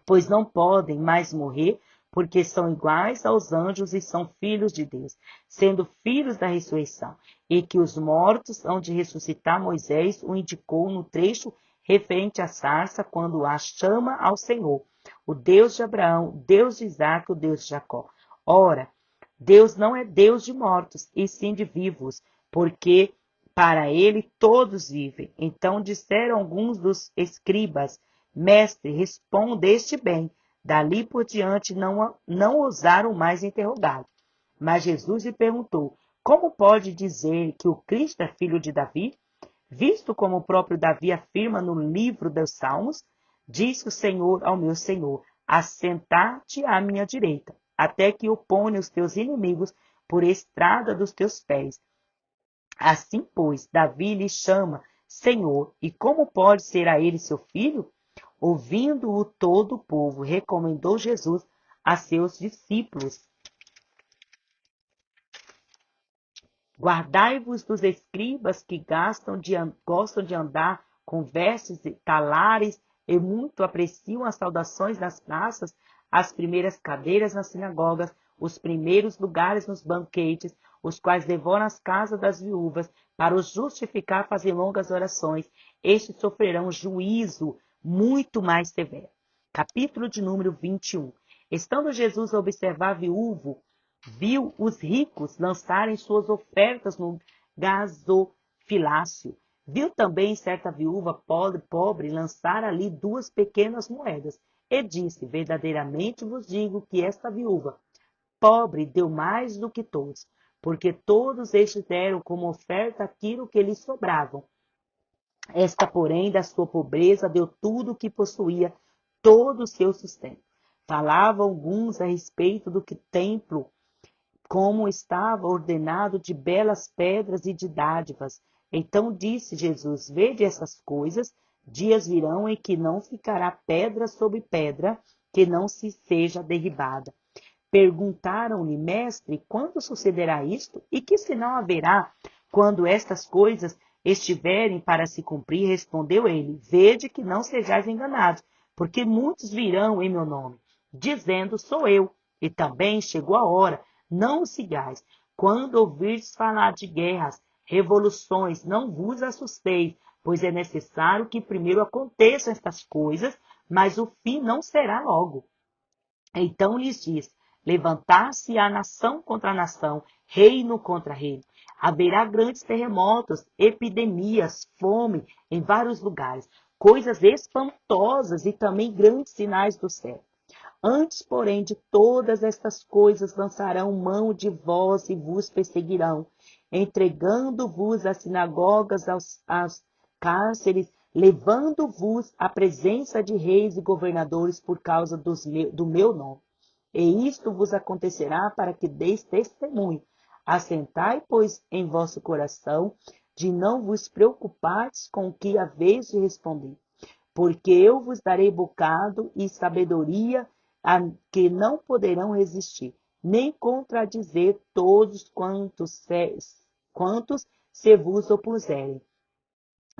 pois não podem mais morrer, porque são iguais aos anjos e são filhos de Deus, sendo filhos da ressurreição, e que os mortos hão de ressuscitar. Moisés o indicou no trecho referente à sarça, quando a chama ao Senhor, o Deus de Abraão, o Deus de Isaque, o Deus de Jacó. Ora, Deus não é Deus de mortos, e sim de vivos, porque para ele todos vivem. Então disseram alguns dos escribas: mestre, respondeste bem. Dali por diante não ousaram mais interrogá-lo. Mas Jesus lhe perguntou: como pode dizer que o Cristo é filho de Davi? Visto como o próprio Davi afirma no livro dos Salmos, diz o Senhor ao meu Senhor: assentar-te à minha direita, até que eu ponha os teus inimigos por estrada dos teus pés. Assim, pois, Davi lhe chama Senhor, e como pode ser a ele seu filho? Ouvindo-o todo o povo, recomendou Jesus a seus discípulos: guardai-vos dos escribas que gostam de andar com vestes e talares e muito apreciam as saudações nas praças, as primeiras cadeiras nas sinagogas, os primeiros lugares nos banquetes, os quais devoram as casas das viúvas, para os justificar fazer longas orações. Estes sofrerão juízo muito mais severo. Capítulo de número 21. Estando Jesus a observar a viúvo, viu os ricos lançarem suas ofertas no gasofilácio. Viu também certa viúva pobre lançar ali 2 pequenas moedas. E disse: verdadeiramente vos digo que esta viúva pobre deu mais do que todos, porque todos estes deram como oferta aquilo que lhes sobravam. Esta, porém, da sua pobreza deu tudo o que possuía, todo o seu sustento. Falavam alguns a respeito do que templo, como estava ordenado de belas pedras e de dádivas. Então disse Jesus: vede essas coisas, dias virão em que não ficará pedra sobre pedra, que não se seja derribada. Perguntaram-lhe: mestre, quando sucederá isto? E que sinal haverá quando estas coisas estiverem para se cumprir? Respondeu ele: vede que não sejais enganados, porque muitos virão em meu nome, dizendo: sou eu. E também chegou a hora. Não o sigais. Quando ouvirdes falar de guerras, revoluções, não vos assusteis, pois é necessário que primeiro aconteçam estas coisas, mas o fim não será logo. Então lhes diz: levantar-se-á nação contra nação, reino contra reino. Haverá grandes terremotos, epidemias, fome em vários lugares, coisas espantosas e também grandes sinais do céu. Antes, porém, de todas estas coisas lançarão mão de vós e vos perseguirão, entregando-vos às sinagogas, aos cárceres, levando-vos à presença de reis e governadores por causa do meu nome. E isto vos acontecerá para que deis testemunho. Assentai, pois, em vosso coração, de não vos preocupardes com o que haveis de responder, porque eu vos darei bocado e sabedoria a que não poderão resistir, nem contradizer todos quantos se vos opuserem.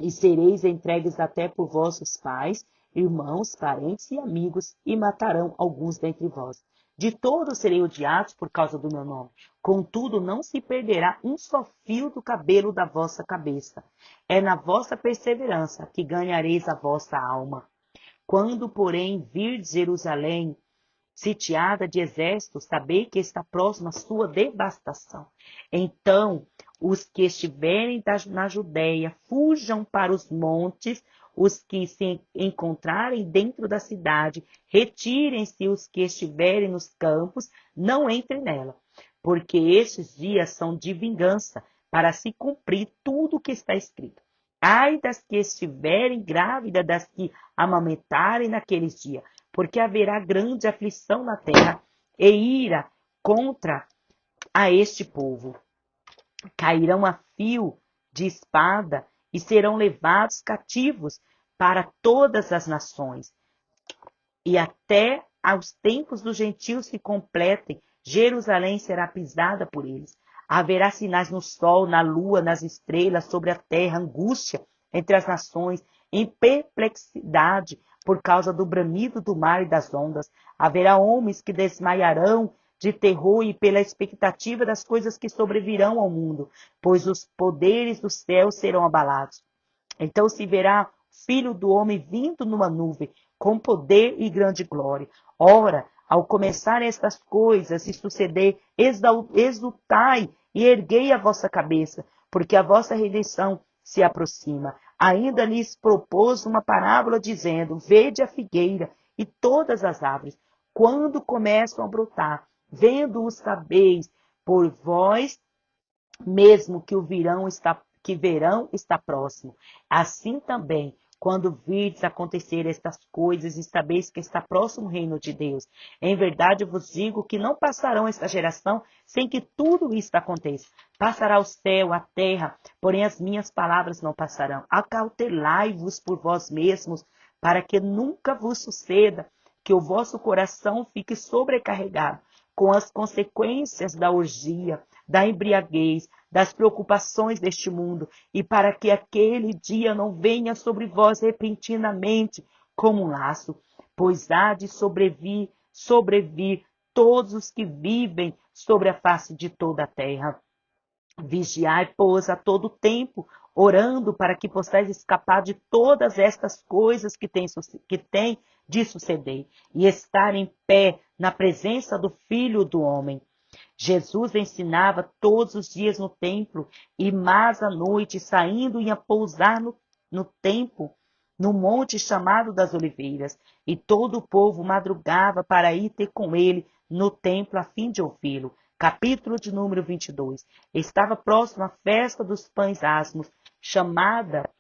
E sereis entregues até por vossos pais, irmãos, parentes e amigos, e matarão alguns dentre vós. De todos serei odiados por causa do meu nome. Contudo, não se perderá um só fio do cabelo da vossa cabeça. É na vossa perseverança que ganhareis a vossa alma. Quando, porém, virdes Jerusalém sitiada de exércitos, sabei que está próxima a sua devastação. Então, os que estiverem na Judéia, fujam para os montes, os que se encontrarem dentro da cidade, retirem-se os que estiverem nos campos, não entrem nela, porque estes dias são de vingança, para se cumprir tudo o que está escrito. Ai das que estiverem grávidas, das que amamentarem naqueles dias, porque haverá grande aflição na terra e ira contra a este povo. Cairão a fio de espada e serão levados cativos para todas as nações. E até aos tempos dos gentios se completem, Jerusalém será pisada por eles. Haverá sinais no sol, na lua, nas estrelas, sobre a terra, angústia entre as nações, em perplexidade por causa do bramido do mar e das ondas. Haverá homens que desmaiarão de terror e pela expectativa das coisas que sobrevirão ao mundo, pois os poderes do céu serão abalados. Então se verá o Filho do Homem vindo numa nuvem, com poder e grande glória. Ora, ao começar estas coisas e suceder, exultai e erguei a vossa cabeça, porque a vossa redenção se aproxima. Ainda lhes propôs uma parábola, dizendo: vede a figueira e todas as árvores, quando começam a brotar, vendo-os sabeis por vós mesmo que verão está próximo. Assim também, quando virdes acontecer estas coisas e sabeis que está próximo o reino de Deus, em verdade vos digo que não passarão esta geração sem que tudo isto aconteça. Passará o céu, a terra, porém as minhas palavras não passarão. Acautelai-vos por vós mesmos, para que nunca vos suceda que o vosso coração fique sobrecarregado com as consequências da orgia, da embriaguez, das preocupações deste mundo, e para que aquele dia não venha sobre vós repentinamente como um laço, pois há de sobrevir todos os que vivem sobre a face de toda a terra. Vigiai, pois, a todo tempo, orando para que possais escapar de todas estas coisas que têm de suceder, e estar em pé na presença do Filho do Homem. Jesus ensinava todos os dias no templo, e mais à noite, saindo, ia pousar no templo, no monte chamado das Oliveiras, e todo o povo madrugava para ir ter com ele no templo a fim de ouvi-lo. Capítulo de número 22. Estava próximo à festa dos pães asmos, chamada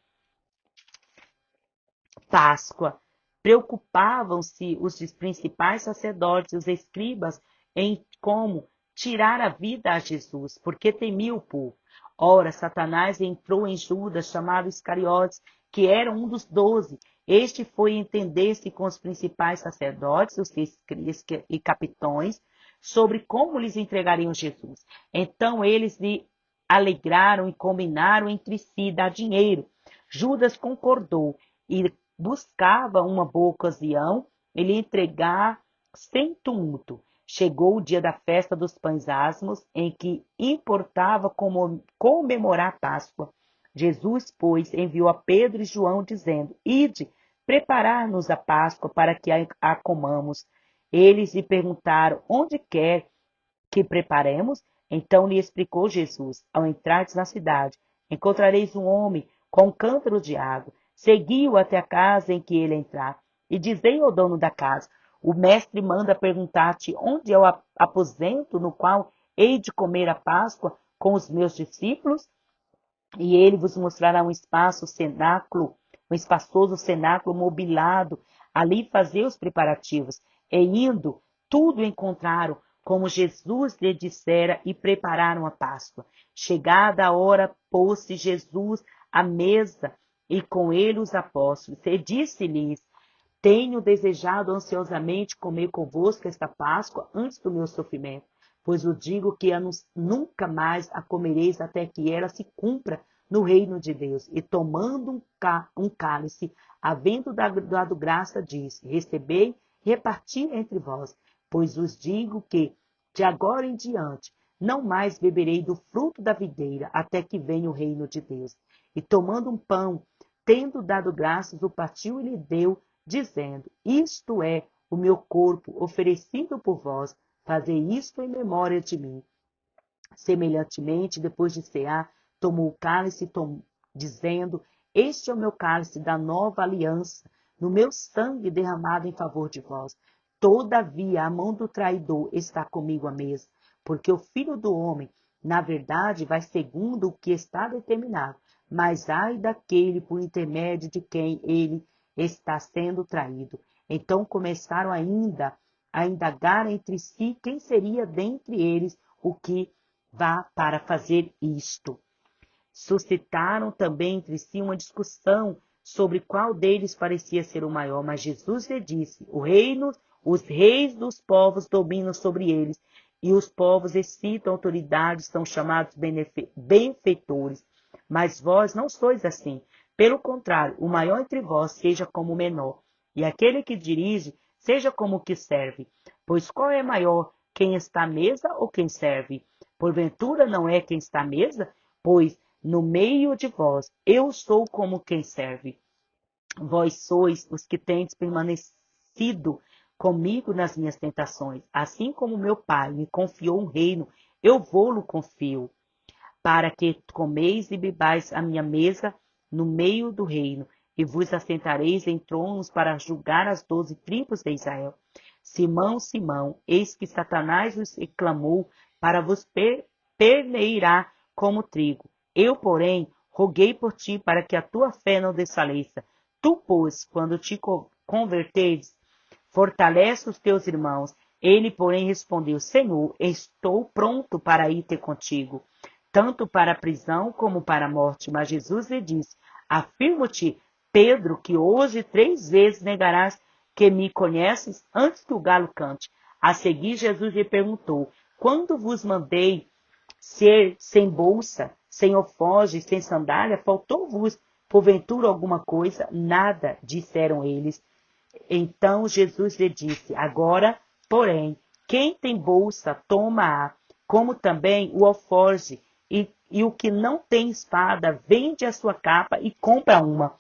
Páscoa. Preocupavam-se os principais sacerdotes e os escribas em como tirar a vida a Jesus, porque temia o povo. Ora, Satanás entrou em Judas, chamado Iscariotes, que era um dos 12. Este foi entender-se com os principais sacerdotes, os escribas e capitões, sobre como lhes entregariam Jesus. Então eles lhe alegraram e combinaram entre si dar dinheiro. Judas concordou e buscava uma boa ocasião e lhe entregar sem tumulto. Chegou o dia da festa dos pães asmos, em que importava comemorar a Páscoa. Jesus, pois, enviou a Pedro e João, dizendo: Ide, preparar-nos a Páscoa para que a comamos. Eles lhe perguntaram: Onde quer que preparemos? Então lhe explicou Jesus: Ao entrardes na cidade, encontrareis um homem com um cântaro de água. Segui-o até a casa em que ele entrar, e dizei ao dono da casa: O mestre manda perguntar-te onde é o aposento no qual hei de comer a Páscoa com os meus discípulos? E ele vos mostrará um espaçoso cenáculo mobilado. Ali fazei os preparativos. E indo, tudo encontraram, como Jesus lhe dissera, e prepararam a Páscoa. Chegada a hora, pôs-se Jesus à mesa, e com ele os apóstolos. E disse-lhes: Tenho desejado ansiosamente comer convosco esta Páscoa antes do meu sofrimento, pois eu digo que nunca mais a comereis até que ela se cumpra no reino de Deus. E tomando um cálice, havendo dado graça, disse: Recebei e reparti entre vós, pois vos digo que, de agora em diante, não mais beberei do fruto da videira, até que venha o reino de Deus. E tomando um pão, tendo dado graças, o partiu e lhe deu, dizendo: Isto é o meu corpo oferecido por vós, fazei isto em memória de mim. Semelhantemente, depois de cear, tomou o cálice, dizendo: Este é o meu cálice da nova aliança, no meu sangue derramado em favor de vós. Todavia, a mão do traidor está comigo à mesa, porque o Filho do Homem, na verdade, vai segundo o que está determinado, mas ai daquele por intermédio de quem ele está sendo traído. Então começaram ainda a indagar entre si quem seria dentre eles o que vá para fazer isto. Suscitaram também entre si uma discussão sobre qual deles parecia ser o maior, mas Jesus lhe disse: os reis dos povos dominam sobre eles, e os povos excitam autoridades, são chamados benfeitores. Mas vós não sois assim. Pelo contrário, o maior entre vós seja como o menor, e aquele que dirige seja como o que serve. Pois qual é maior, quem está à mesa ou quem serve? Porventura não é quem está à mesa? Pois no meio de vós eu sou como quem serve. Vós sois os que tendes permanecido comigo nas minhas tentações. Assim como meu Pai me confiou um reino, eu vou-lo confio, para que comeis e bebais a minha mesa no meio do reino, e vos assentareis em tronos para julgar as 12 tribos de Israel. Simão, Simão, eis que Satanás vos reclamou para vos peneirar como trigo. Eu, porém, roguei por ti para que a tua fé não desfaleça. Tu, pois, quando te converteres, fortalece os teus irmãos. Ele, porém, respondeu: Senhor, estou pronto para ir ter contigo, tanto para a prisão como para a morte. Mas Jesus lhe disse: Afirmo-te Pedro, que hoje 3 vezes negarás que me conheces antes que o galo cante. A seguir, Jesus lhe perguntou: quando vos mandei ser sem bolsa, sem alforje, sem sandália, faltou-vos, porventura, alguma coisa? Nada, disseram eles. Então Jesus lhe disse: agora, porém, quem tem bolsa, toma-a, como também o alforje, e o que não tem espada, vende a sua capa e compra uma.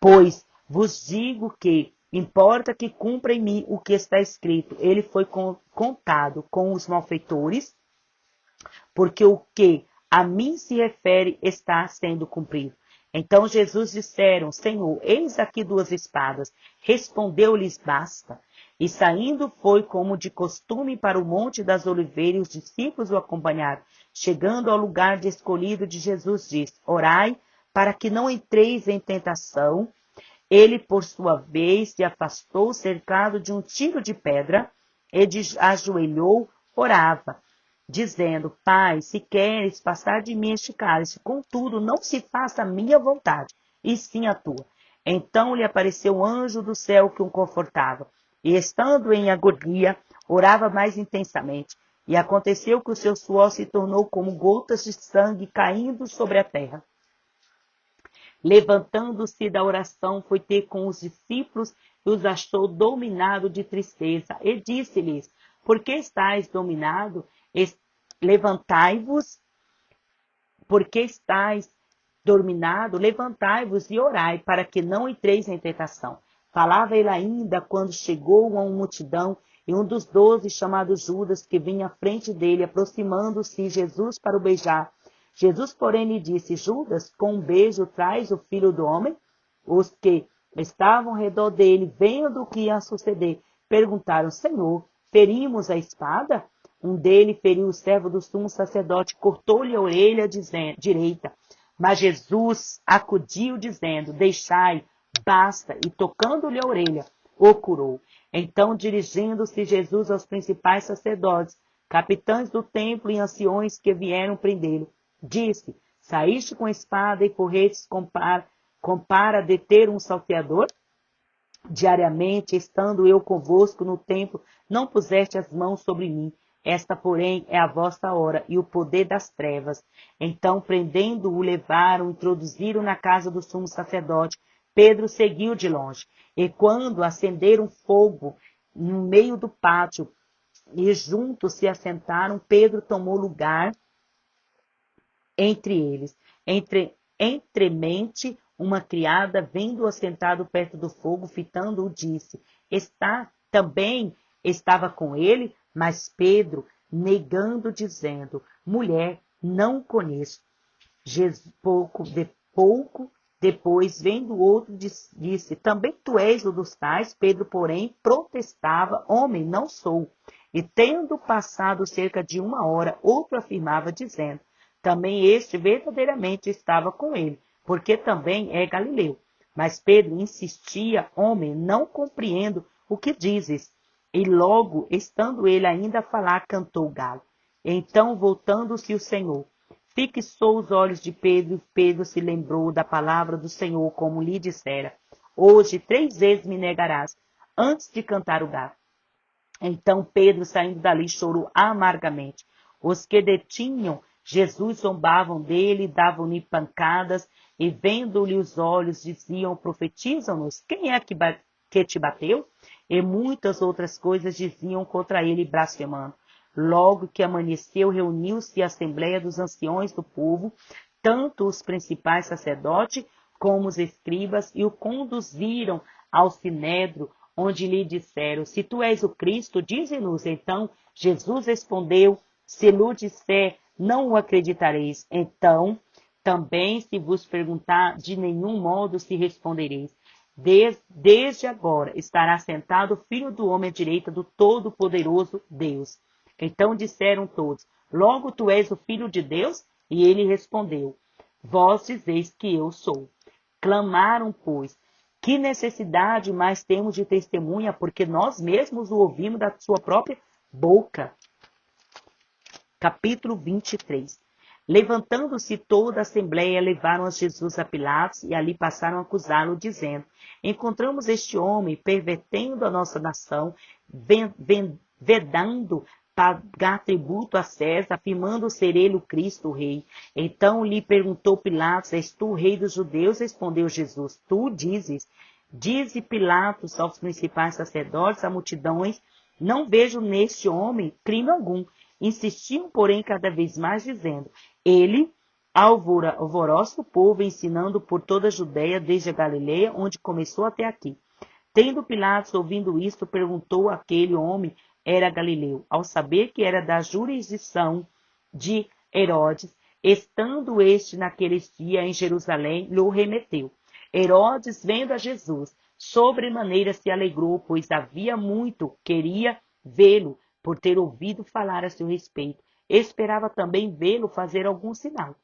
Pois vos digo que importa que cumpra em mim o que está escrito. Ele foi contado com os malfeitores, porque o que a mim se refere está sendo cumprido. Então Jesus disseram: Senhor, eis aqui 2 espadas. Respondeu-lhes: basta. E saindo foi como de costume para o Monte das Oliveiras, e os discípulos o acompanharam. Chegando ao lugar escolhido de Jesus, disse: orai para que não entreis em tentação. Ele, por sua vez, se afastou, cercado de um tiro de pedra, e ajoelhou, orava, dizendo: Pai, se queres passar de mim este cálice, contudo, não se faça a minha vontade, e sim a tua. Então lhe apareceu um anjo do céu que o confortava, e estando em agonia, orava mais intensamente. E aconteceu que o seu suor se tornou como gotas de sangue caindo sobre a terra. Levantando-se da oração, foi ter com os discípulos e os achou dominados de tristeza. E disse-lhes: por que estáis dominados? Levantai-vos, porque estáis dominados, levantai-vos e orai, para que não entreis em tentação. Falava ele ainda quando chegou a uma multidão, e um dos 12, chamado Judas, que vinha à frente dele, aproximando-se Jesus para o beijar. Jesus, porém, lhe disse: Judas, com um beijo traz o Filho do Homem? Os que estavam ao redor dele, vendo o que ia suceder, perguntaram: Senhor, ferimos a espada? Um deles feriu o servo do sumo sacerdote, cortou-lhe a orelha direita. Mas Jesus acudiu, dizendo: deixai, basta, e tocando-lhe a orelha, o curou. Então, dirigindo-se Jesus aos principais sacerdotes, capitães do templo e anciões que vieram prendê-lo, disse: saíste com espada e porretes compara deter um salteador? Diariamente, estando eu convosco no templo, não puseste as mãos sobre mim. Esta, porém, é a vossa hora e o poder das trevas. Então, prendendo-o, levaram, introduziram na casa do sumo sacerdote. Pedro seguiu de longe. E quando acenderam fogo no meio do pátio e juntos se assentaram, Pedro tomou lugar entre eles. Entremente, uma criada, vendo-o sentado perto do fogo, fitando-o, disse: também estava com ele? Mas Pedro, negando, dizendo: mulher, não o conheço. Pouco depois, vendo o outro, disse: também tu és o dos tais? Pedro, porém, protestava: homem, não sou. E tendo passado cerca de 1 hora, outro afirmava, dizendo: também este verdadeiramente estava com ele, porque também é galileu. Mas Pedro insistia: homem, não compreendo o que dizes. E logo, estando ele ainda a falar, cantou o galo. Então, voltando-se o Senhor, fixou os olhos de Pedro, e Pedro se lembrou da palavra do Senhor, como lhe dissera: hoje 3 vezes me negarás, antes de cantar o galo. Então Pedro, saindo dali, chorou amargamente. Os que detinham Jesus zombavam dele, davam-lhe pancadas, e vendo-lhe os olhos, diziam: profetizam-nos, quem é que te bateu? E muitas outras coisas diziam contra ele, blasfemando. Logo que amanheceu, reuniu-se a assembleia dos anciões do povo, tanto os principais sacerdotes como os escribas, e o conduziram ao sinédrio, onde lhe disseram: se tu és o Cristo, dize-nos. Então Jesus respondeu: se lhe disser, não o acreditareis. Então, também se vos perguntar, de nenhum modo se respondereis. Desde agora estará sentado o Filho do Homem à direita do Todo-Poderoso Deus. Então disseram todos: logo tu és o Filho de Deus? E ele respondeu: vós dizeis que eu sou. Clamaram, pois: que necessidade mais temos de testemunha, porque nós mesmos o ouvimos da sua própria boca. Capítulo 23. Levantando-se toda a assembleia, levaram a Jesus a Pilatos e ali passaram a acusá-lo, dizendo: encontramos este homem pervertendo a nossa nação, vedando pagar tributo a César, afirmando ser ele o Cristo, o rei. Então lhe perguntou Pilatos: és tu o rei dos judeus? Respondeu Jesus: tu dizes. Dize Pilatos aos principais sacerdotes, a multidões: não vejo neste homem crime algum. Insistiam, porém, cada vez mais, dizendo: ele alvoroça o povo, ensinando por toda a Judéia, desde a Galileia, onde começou até aqui. Tendo Pilatos ouvido isto, perguntou àquele homem era galileu. Ao saber que era da jurisdição de Herodes, estando este naqueles dias em Jerusalém, lhe remeteu. Herodes, vendo a Jesus, sobremaneira se alegrou, pois havia muito queria vê-lo, por ter ouvido falar a seu respeito. Esperava também vê-lo fazer algum sinal.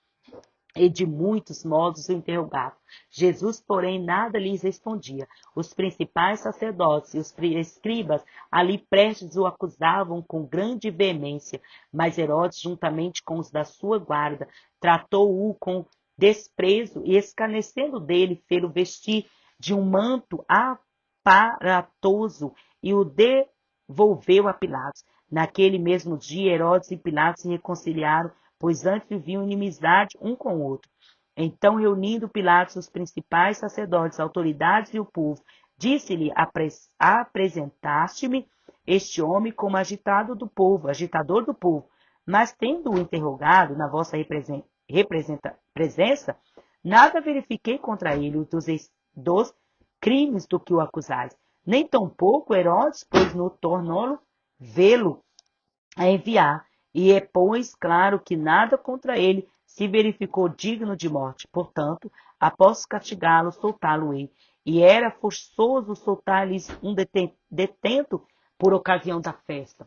E de muitos modos o interrogava. Jesus, porém, nada lhes respondia. Os principais sacerdotes e os escribas ali prestes o acusavam com grande veemência, mas Herodes, juntamente com os da sua guarda, tratou-o com desprezo e, escarnecendo dele, fê-lo vestir de um manto aparatoso e o devolveu a Pilatos. Naquele mesmo dia, Herodes e Pilatos se reconciliaram, pois antes viviam inimizade um com o outro. Então, reunindo Pilatos os principais sacerdotes, autoridades e o povo, disse-lhe: apresentaste-me este homem como agitador do povo. Mas, tendo-o interrogado na vossa presença, nada verifiquei contra ele dos crimes do que o acusais. Nem tampouco Herodes, pois no tornou vê-lo a enviar. E é, pois, claro que nada contra ele se verificou digno de morte. Portanto, após castigá-lo, soltá-lo-ei. E era forçoso soltar-lhes um detento por ocasião da festa.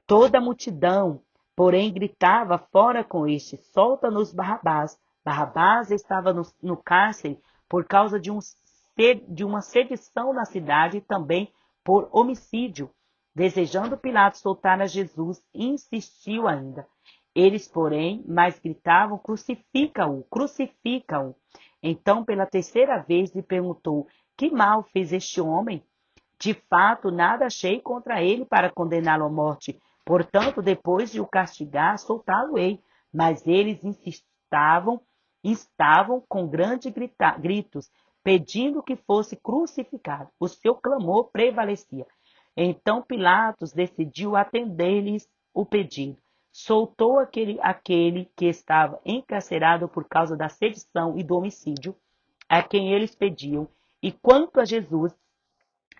Toda a multidão, porém, gritava fora com este: solta-nos Barrabás. Barrabás estava no cárcere por causa de uma sedição na cidade e também por homicídio. Desejando Pilatos soltar a Jesus, insistiu ainda. Eles, porém, mais gritavam: crucifica-o, crucifica-o. Então, pela terceira vez, lhe perguntou: que mal fez este homem? De fato, nada achei contra ele para condená-lo à morte. Portanto, depois de o castigar, soltá-lo-ei. Mas eles estavam com grandes gritos, pedindo que fosse crucificado. O seu clamor prevalecia. Então Pilatos decidiu atender-lhes o pedido. Soltou aquele que estava encarcerado por causa da sedição e do homicídio, a quem eles pediam, e quanto a Jesus,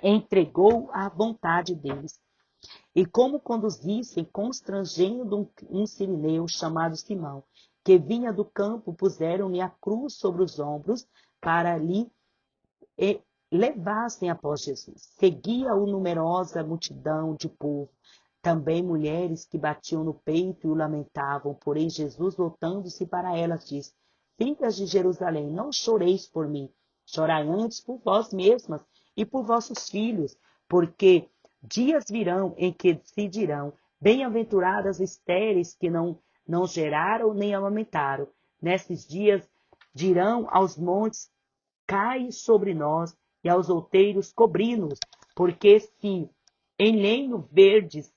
entregou à vontade deles. E como conduzissem, constrangendo um sirineu chamado Simão, que vinha do campo, puseram-lhe a cruz sobre os ombros para lhe levassem após Jesus. Seguia-o numerosa multidão de povo, também mulheres que batiam no peito e o lamentavam. Porém, Jesus, voltando-se para elas, disse: filhas de Jerusalém, não choreis por mim, chorai antes por vós mesmas e por vossos filhos, porque dias virão em que se dirão: bem-aventuradas estéreis que não geraram nem amamentaram. Nesses dias dirão aos montes: cai sobre nós, e aos outeiros cobri-nos, porque se em lenho verdes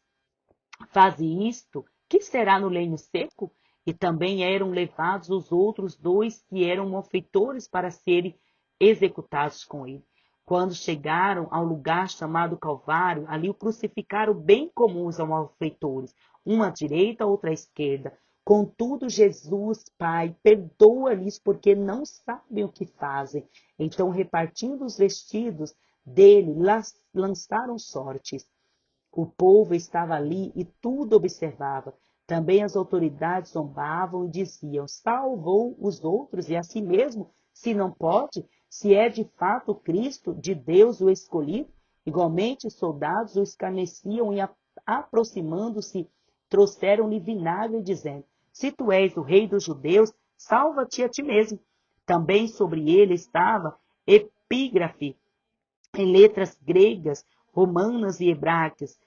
fazem isto, que será no lenho seco? E também eram levados os outros dois que eram malfeitores para serem executados com ele. Quando chegaram ao lugar chamado Calvário, ali o crucificaram bem como os malfeitores, um à direita, outro à esquerda. Contudo, Jesus, Pai, perdoa-lhes porque não sabem o que fazem. Então, repartindo os vestidos dele, lançaram sortes. O povo estava ali e tudo observava. Também as autoridades zombavam e diziam: salvou os outros e a si mesmo, se não pode, se é de fato Cristo, de Deus o escolhido. Igualmente, soldados o escarneciam e, aproximando-se, trouxeram-lhe vinagre, dizendo: se tu és o rei dos judeus, salva-te a ti mesmo. Também sobre ele estava epígrafe em letras gregas, romanas e hebraicas: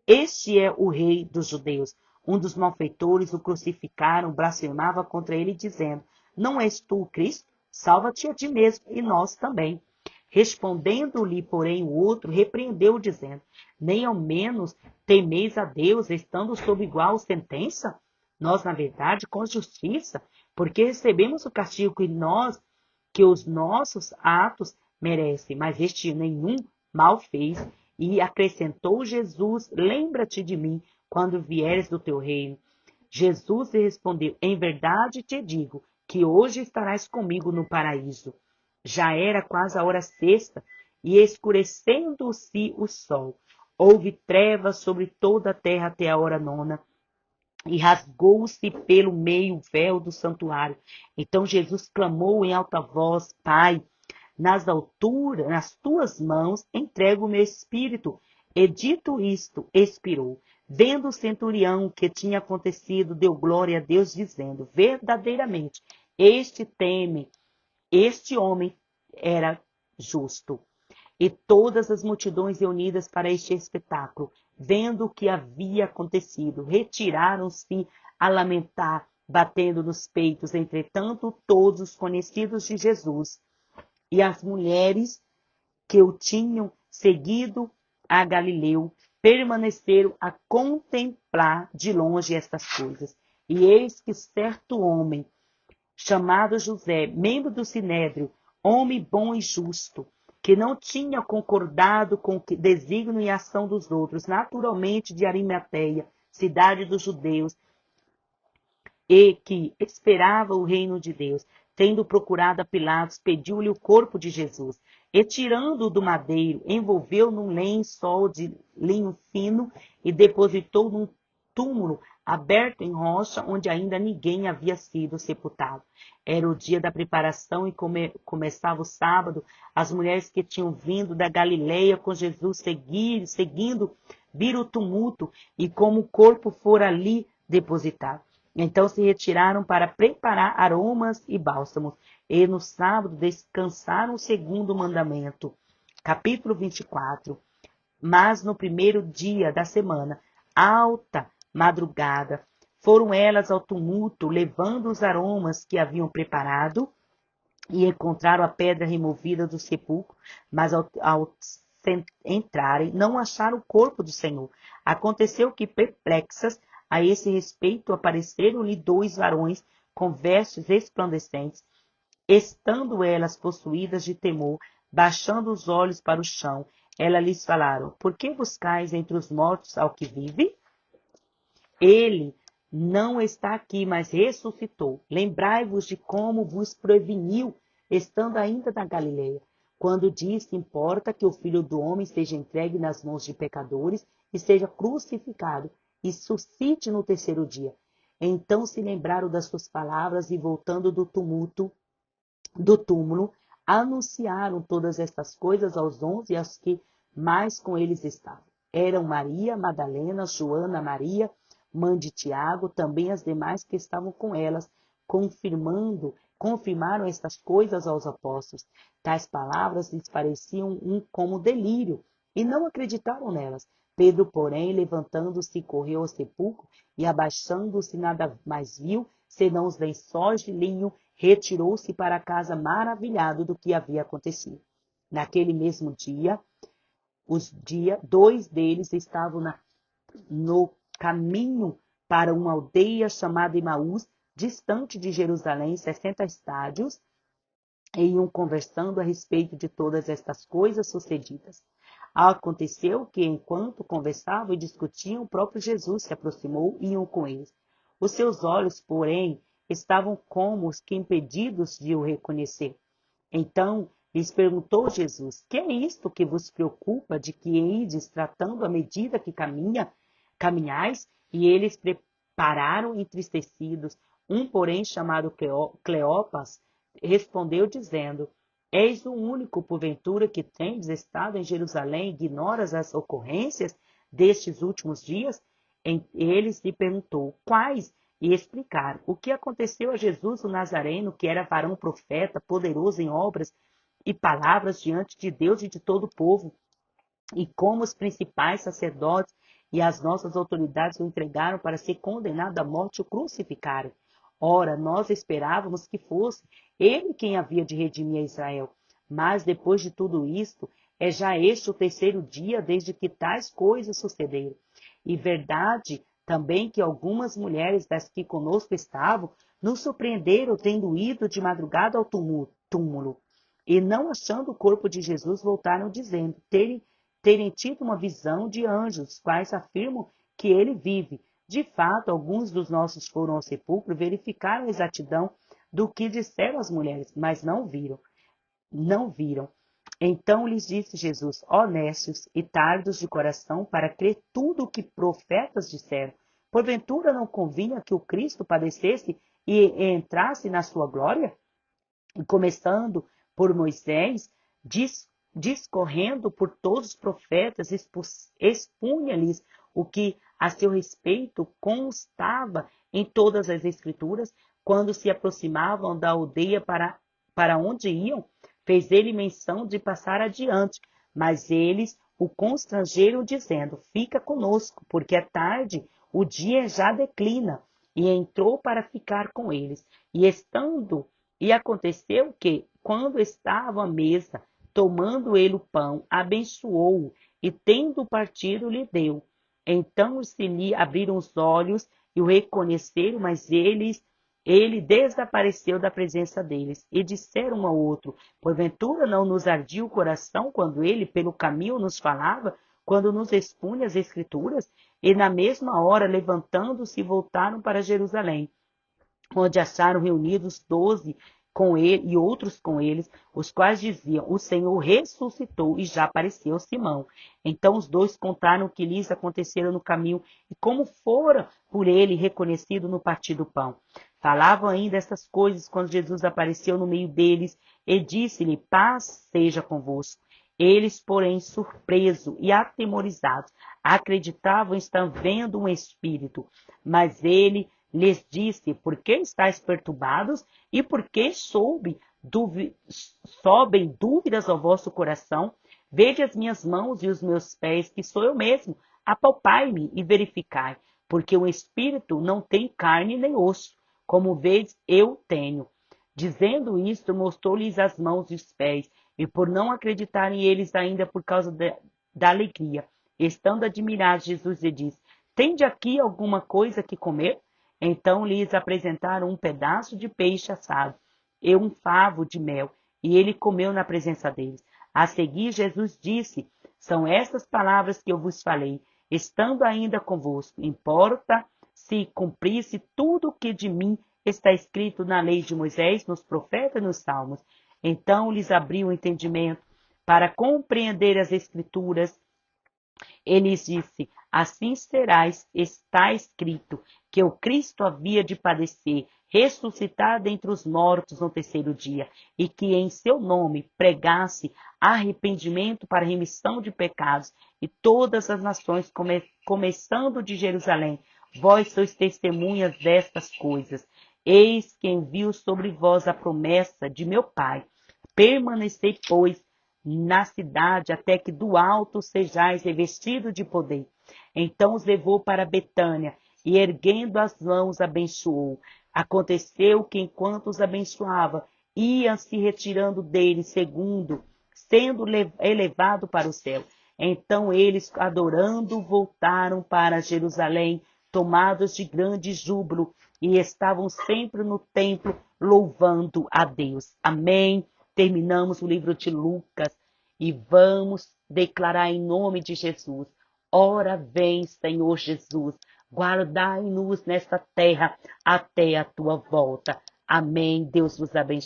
este é o rei dos judeus. Um dos malfeitores o crucificaram, blasfemava contra ele, dizendo: Não és tu o Cristo? Salva-te a ti mesmo e nós também. Respondendo-lhe, porém, o outro, repreendeu, dizendo: Nem ao menos temeis a Deus, estando sob igual sentença? Nós, na verdade, com justiça, porque recebemos o castigo que os nossos atos merecem, mas este nenhum mal fez. E acrescentou Jesus: Lembra-te de mim quando vieres do teu reino. Jesus lhe respondeu: Em verdade te digo que hoje estarás comigo no paraíso. Já era quase a hora sexta, e escurecendo-se o sol, houve trevas sobre toda a terra até a hora nona, e rasgou-se pelo meio o véu do santuário. Então Jesus clamou em alta voz: Pai, nas alturas, nas tuas mãos entrego o meu espírito. E dito isto, expirou. Vendo o centurião o que tinha acontecido, deu glória a Deus, dizendo: Verdadeiramente, este homem era justo. E todas as multidões reunidas para este espetáculo, vendo o que havia acontecido, retiraram-se a lamentar, batendo nos peitos. Entretanto, todos os conhecidos de Jesus e as mulheres que o tinham seguido a Galileu permaneceram a contemplar de longe estas coisas. E eis que certo homem, chamado José, membro do Sinédrio, homem bom e justo, que não tinha concordado com o desígnio e ação dos outros, naturalmente de Arimateia, cidade dos judeus, e que esperava o reino de Deus, tendo procurado a Pilatos, pediu-lhe o corpo de Jesus. E tirando-o do madeiro, envolveu num lençol de linho fino e depositou num túmulo aberto em rocha, onde ainda ninguém havia sido sepultado. Era o dia da preparação e começava o sábado. As mulheres que tinham vindo da Galileia com Jesus seguindo, viram o tumulto e como o corpo fora ali depositado. Então se retiraram para preparar aromas e bálsamos, e no sábado descansaram o segundo mandamento. Capítulo 24. Mas no primeiro dia da semana, alta madrugada, foram elas ao tumulto, levando os aromas que haviam preparado, e encontraram a pedra removida do sepulcro, mas ao entrarem, não acharam o corpo do Senhor. Aconteceu que, perplexas a esse respeito, apareceram-lhe 2 varões com vestes resplandecentes. Estando elas possuídas de temor, baixando os olhos para o chão, elas lhes falaram: Por que buscais entre os mortos ao que vive? Ele não está aqui, mas ressuscitou. Lembrai-vos de como vos preveniu, estando ainda na Galileia, quando disse: Importa que o Filho do Homem seja entregue nas mãos de pecadores e seja crucificado e suscite no terceiro dia. Então se lembraram das suas palavras e, voltando do túmulo, anunciaram todas estas coisas aos 11 e aos que mais com eles estavam. Eram Maria Madalena, Joana, Maria, mãe de Tiago, também as demais que estavam com elas, confirmaram estas coisas aos apóstolos. Tais palavras lhes pareciam como delírio, e não acreditaram nelas. Pedro, porém, levantando-se, correu ao sepulcro, e abaixando-se nada mais viu, senão os lençóis de linho, retirou-se para casa maravilhado do que havia acontecido. Naquele mesmo dia, 2 deles estavam no caminho para uma aldeia chamada Emaús, distante de Jerusalém, 60 estádios, e iam conversando a respeito de todas estas coisas sucedidas. Aconteceu que, enquanto conversavam e discutiam, o próprio Jesus se aproximou e iam com eles. Os seus olhos, porém, estavam como os que impedidos de o reconhecer. Então lhes perguntou Jesus: Que é isto que vos preocupa, de que ides tratando à medida que caminhais? E eles prepararam entristecidos. Um, porém, chamado Cleopas, respondeu dizendo: És o único, porventura, que tendes estado em Jerusalém e ignoras as ocorrências destes últimos dias? Eles lhe perguntou: Quais? E explicaram o que aconteceu a Jesus o Nazareno, que era varão profeta, poderoso em obras e palavras diante de Deus e de todo o povo, e como os principais sacerdotes e as nossas autoridades o entregaram para ser condenado à morte e o crucificaram. Ora, nós esperávamos que fosse ele quem havia de redimir a Israel. Mas depois de tudo isto, é já este o terceiro dia desde que tais coisas sucederam. E verdade também que algumas mulheres das que conosco estavam nos surpreenderam tendo ido de madrugada ao túmulo. E não achando o corpo de Jesus, voltaram dizendo terem tido uma visão de anjos, quais afirmam que ele vive. De fato, alguns dos nossos foram ao sepulcro e verificaram a exatidão do que disseram as mulheres, mas não viram. Não viram. Então lhes disse Jesus: honestos e tardos de coração para crer tudo o que profetas disseram. Porventura não convinha que o Cristo padecesse e entrasse na sua glória? E começando por Moisés, discorrendo por todos os profetas, expunha-lhes o que a seu respeito constava em todas as Escrituras. Quando se aproximavam da aldeia para onde iam, fez ele menção de passar adiante, mas eles o constrangeram, dizendo: fica conosco, porque é tarde, o dia já declina. E entrou para ficar com eles. E aconteceu que, quando estavam à mesa, tomando ele o pão, abençoou-o, e tendo partido, lhe deu. Então se lhe abriram os olhos e o reconheceram, mas ele desapareceu da presença deles. E disseram um ao outro: porventura não nos ardia o coração quando ele pelo caminho nos falava, quando nos expunha as Escrituras? E na mesma hora, levantando-se, voltaram para Jerusalém, onde acharam reunidos 12 com ele e outros com eles, os quais diziam: o Senhor ressuscitou e já apareceu a Simão. Então os dois contaram o que lhes acontecera no caminho e como fora por ele reconhecido no partir do pão. Falavam ainda essas coisas quando Jesus apareceu no meio deles e disse-lhe: paz seja convosco. Eles, porém, surpresos e atemorizados, acreditavam estar vendo um espírito. Mas ele lhes disse: por que estáis perturbados? E por que sobem dúvidas ao vosso coração? Vede as minhas mãos e os meus pés, que sou eu mesmo. Apalpai-me e verificai, porque o espírito não tem carne nem osso, como vedes eu tenho. Dizendo isto, mostrou-lhes as mãos e os pés, e por não acreditarem eles ainda por causa da alegria, estando admirados, Jesus lhe disse: tende aqui alguma coisa que comer? Então lhes apresentaram um pedaço de peixe assado e um favo de mel, e ele comeu na presença deles. A seguir, Jesus disse: são estas palavras que eu vos falei, estando ainda convosco. Importa se cumprisse tudo o que de mim está escrito na lei de Moisés, nos profetas e nos salmos. Então lhes abriu o entendimento para compreender as Escrituras. Ele disse: assim serás, está escrito, que o Cristo havia de padecer, ressuscitar dentre os mortos no terceiro dia, e que em seu nome pregasse arrependimento para remissão de pecados, e todas as nações, começando de Jerusalém, vós sois testemunhas destas coisas. Eis que envio sobre vós a promessa de meu Pai. Permanecei, pois, na cidade, até que do alto sejais revestido de poder. Então os levou para Betânia, e erguendo as mãos abençoou. Aconteceu que, enquanto os abençoava, iam se retirando dele, sendo elevado para o céu. Então eles, adorando, voltaram para Jerusalém, tomados de grande júbilo, e estavam sempre no templo, louvando a Deus. Amém. Terminamos o livro de Lucas e vamos declarar em nome de Jesus: ora vem, Senhor Jesus, guardai-nos nesta terra até a tua volta. Amém. Deus vos abençoe.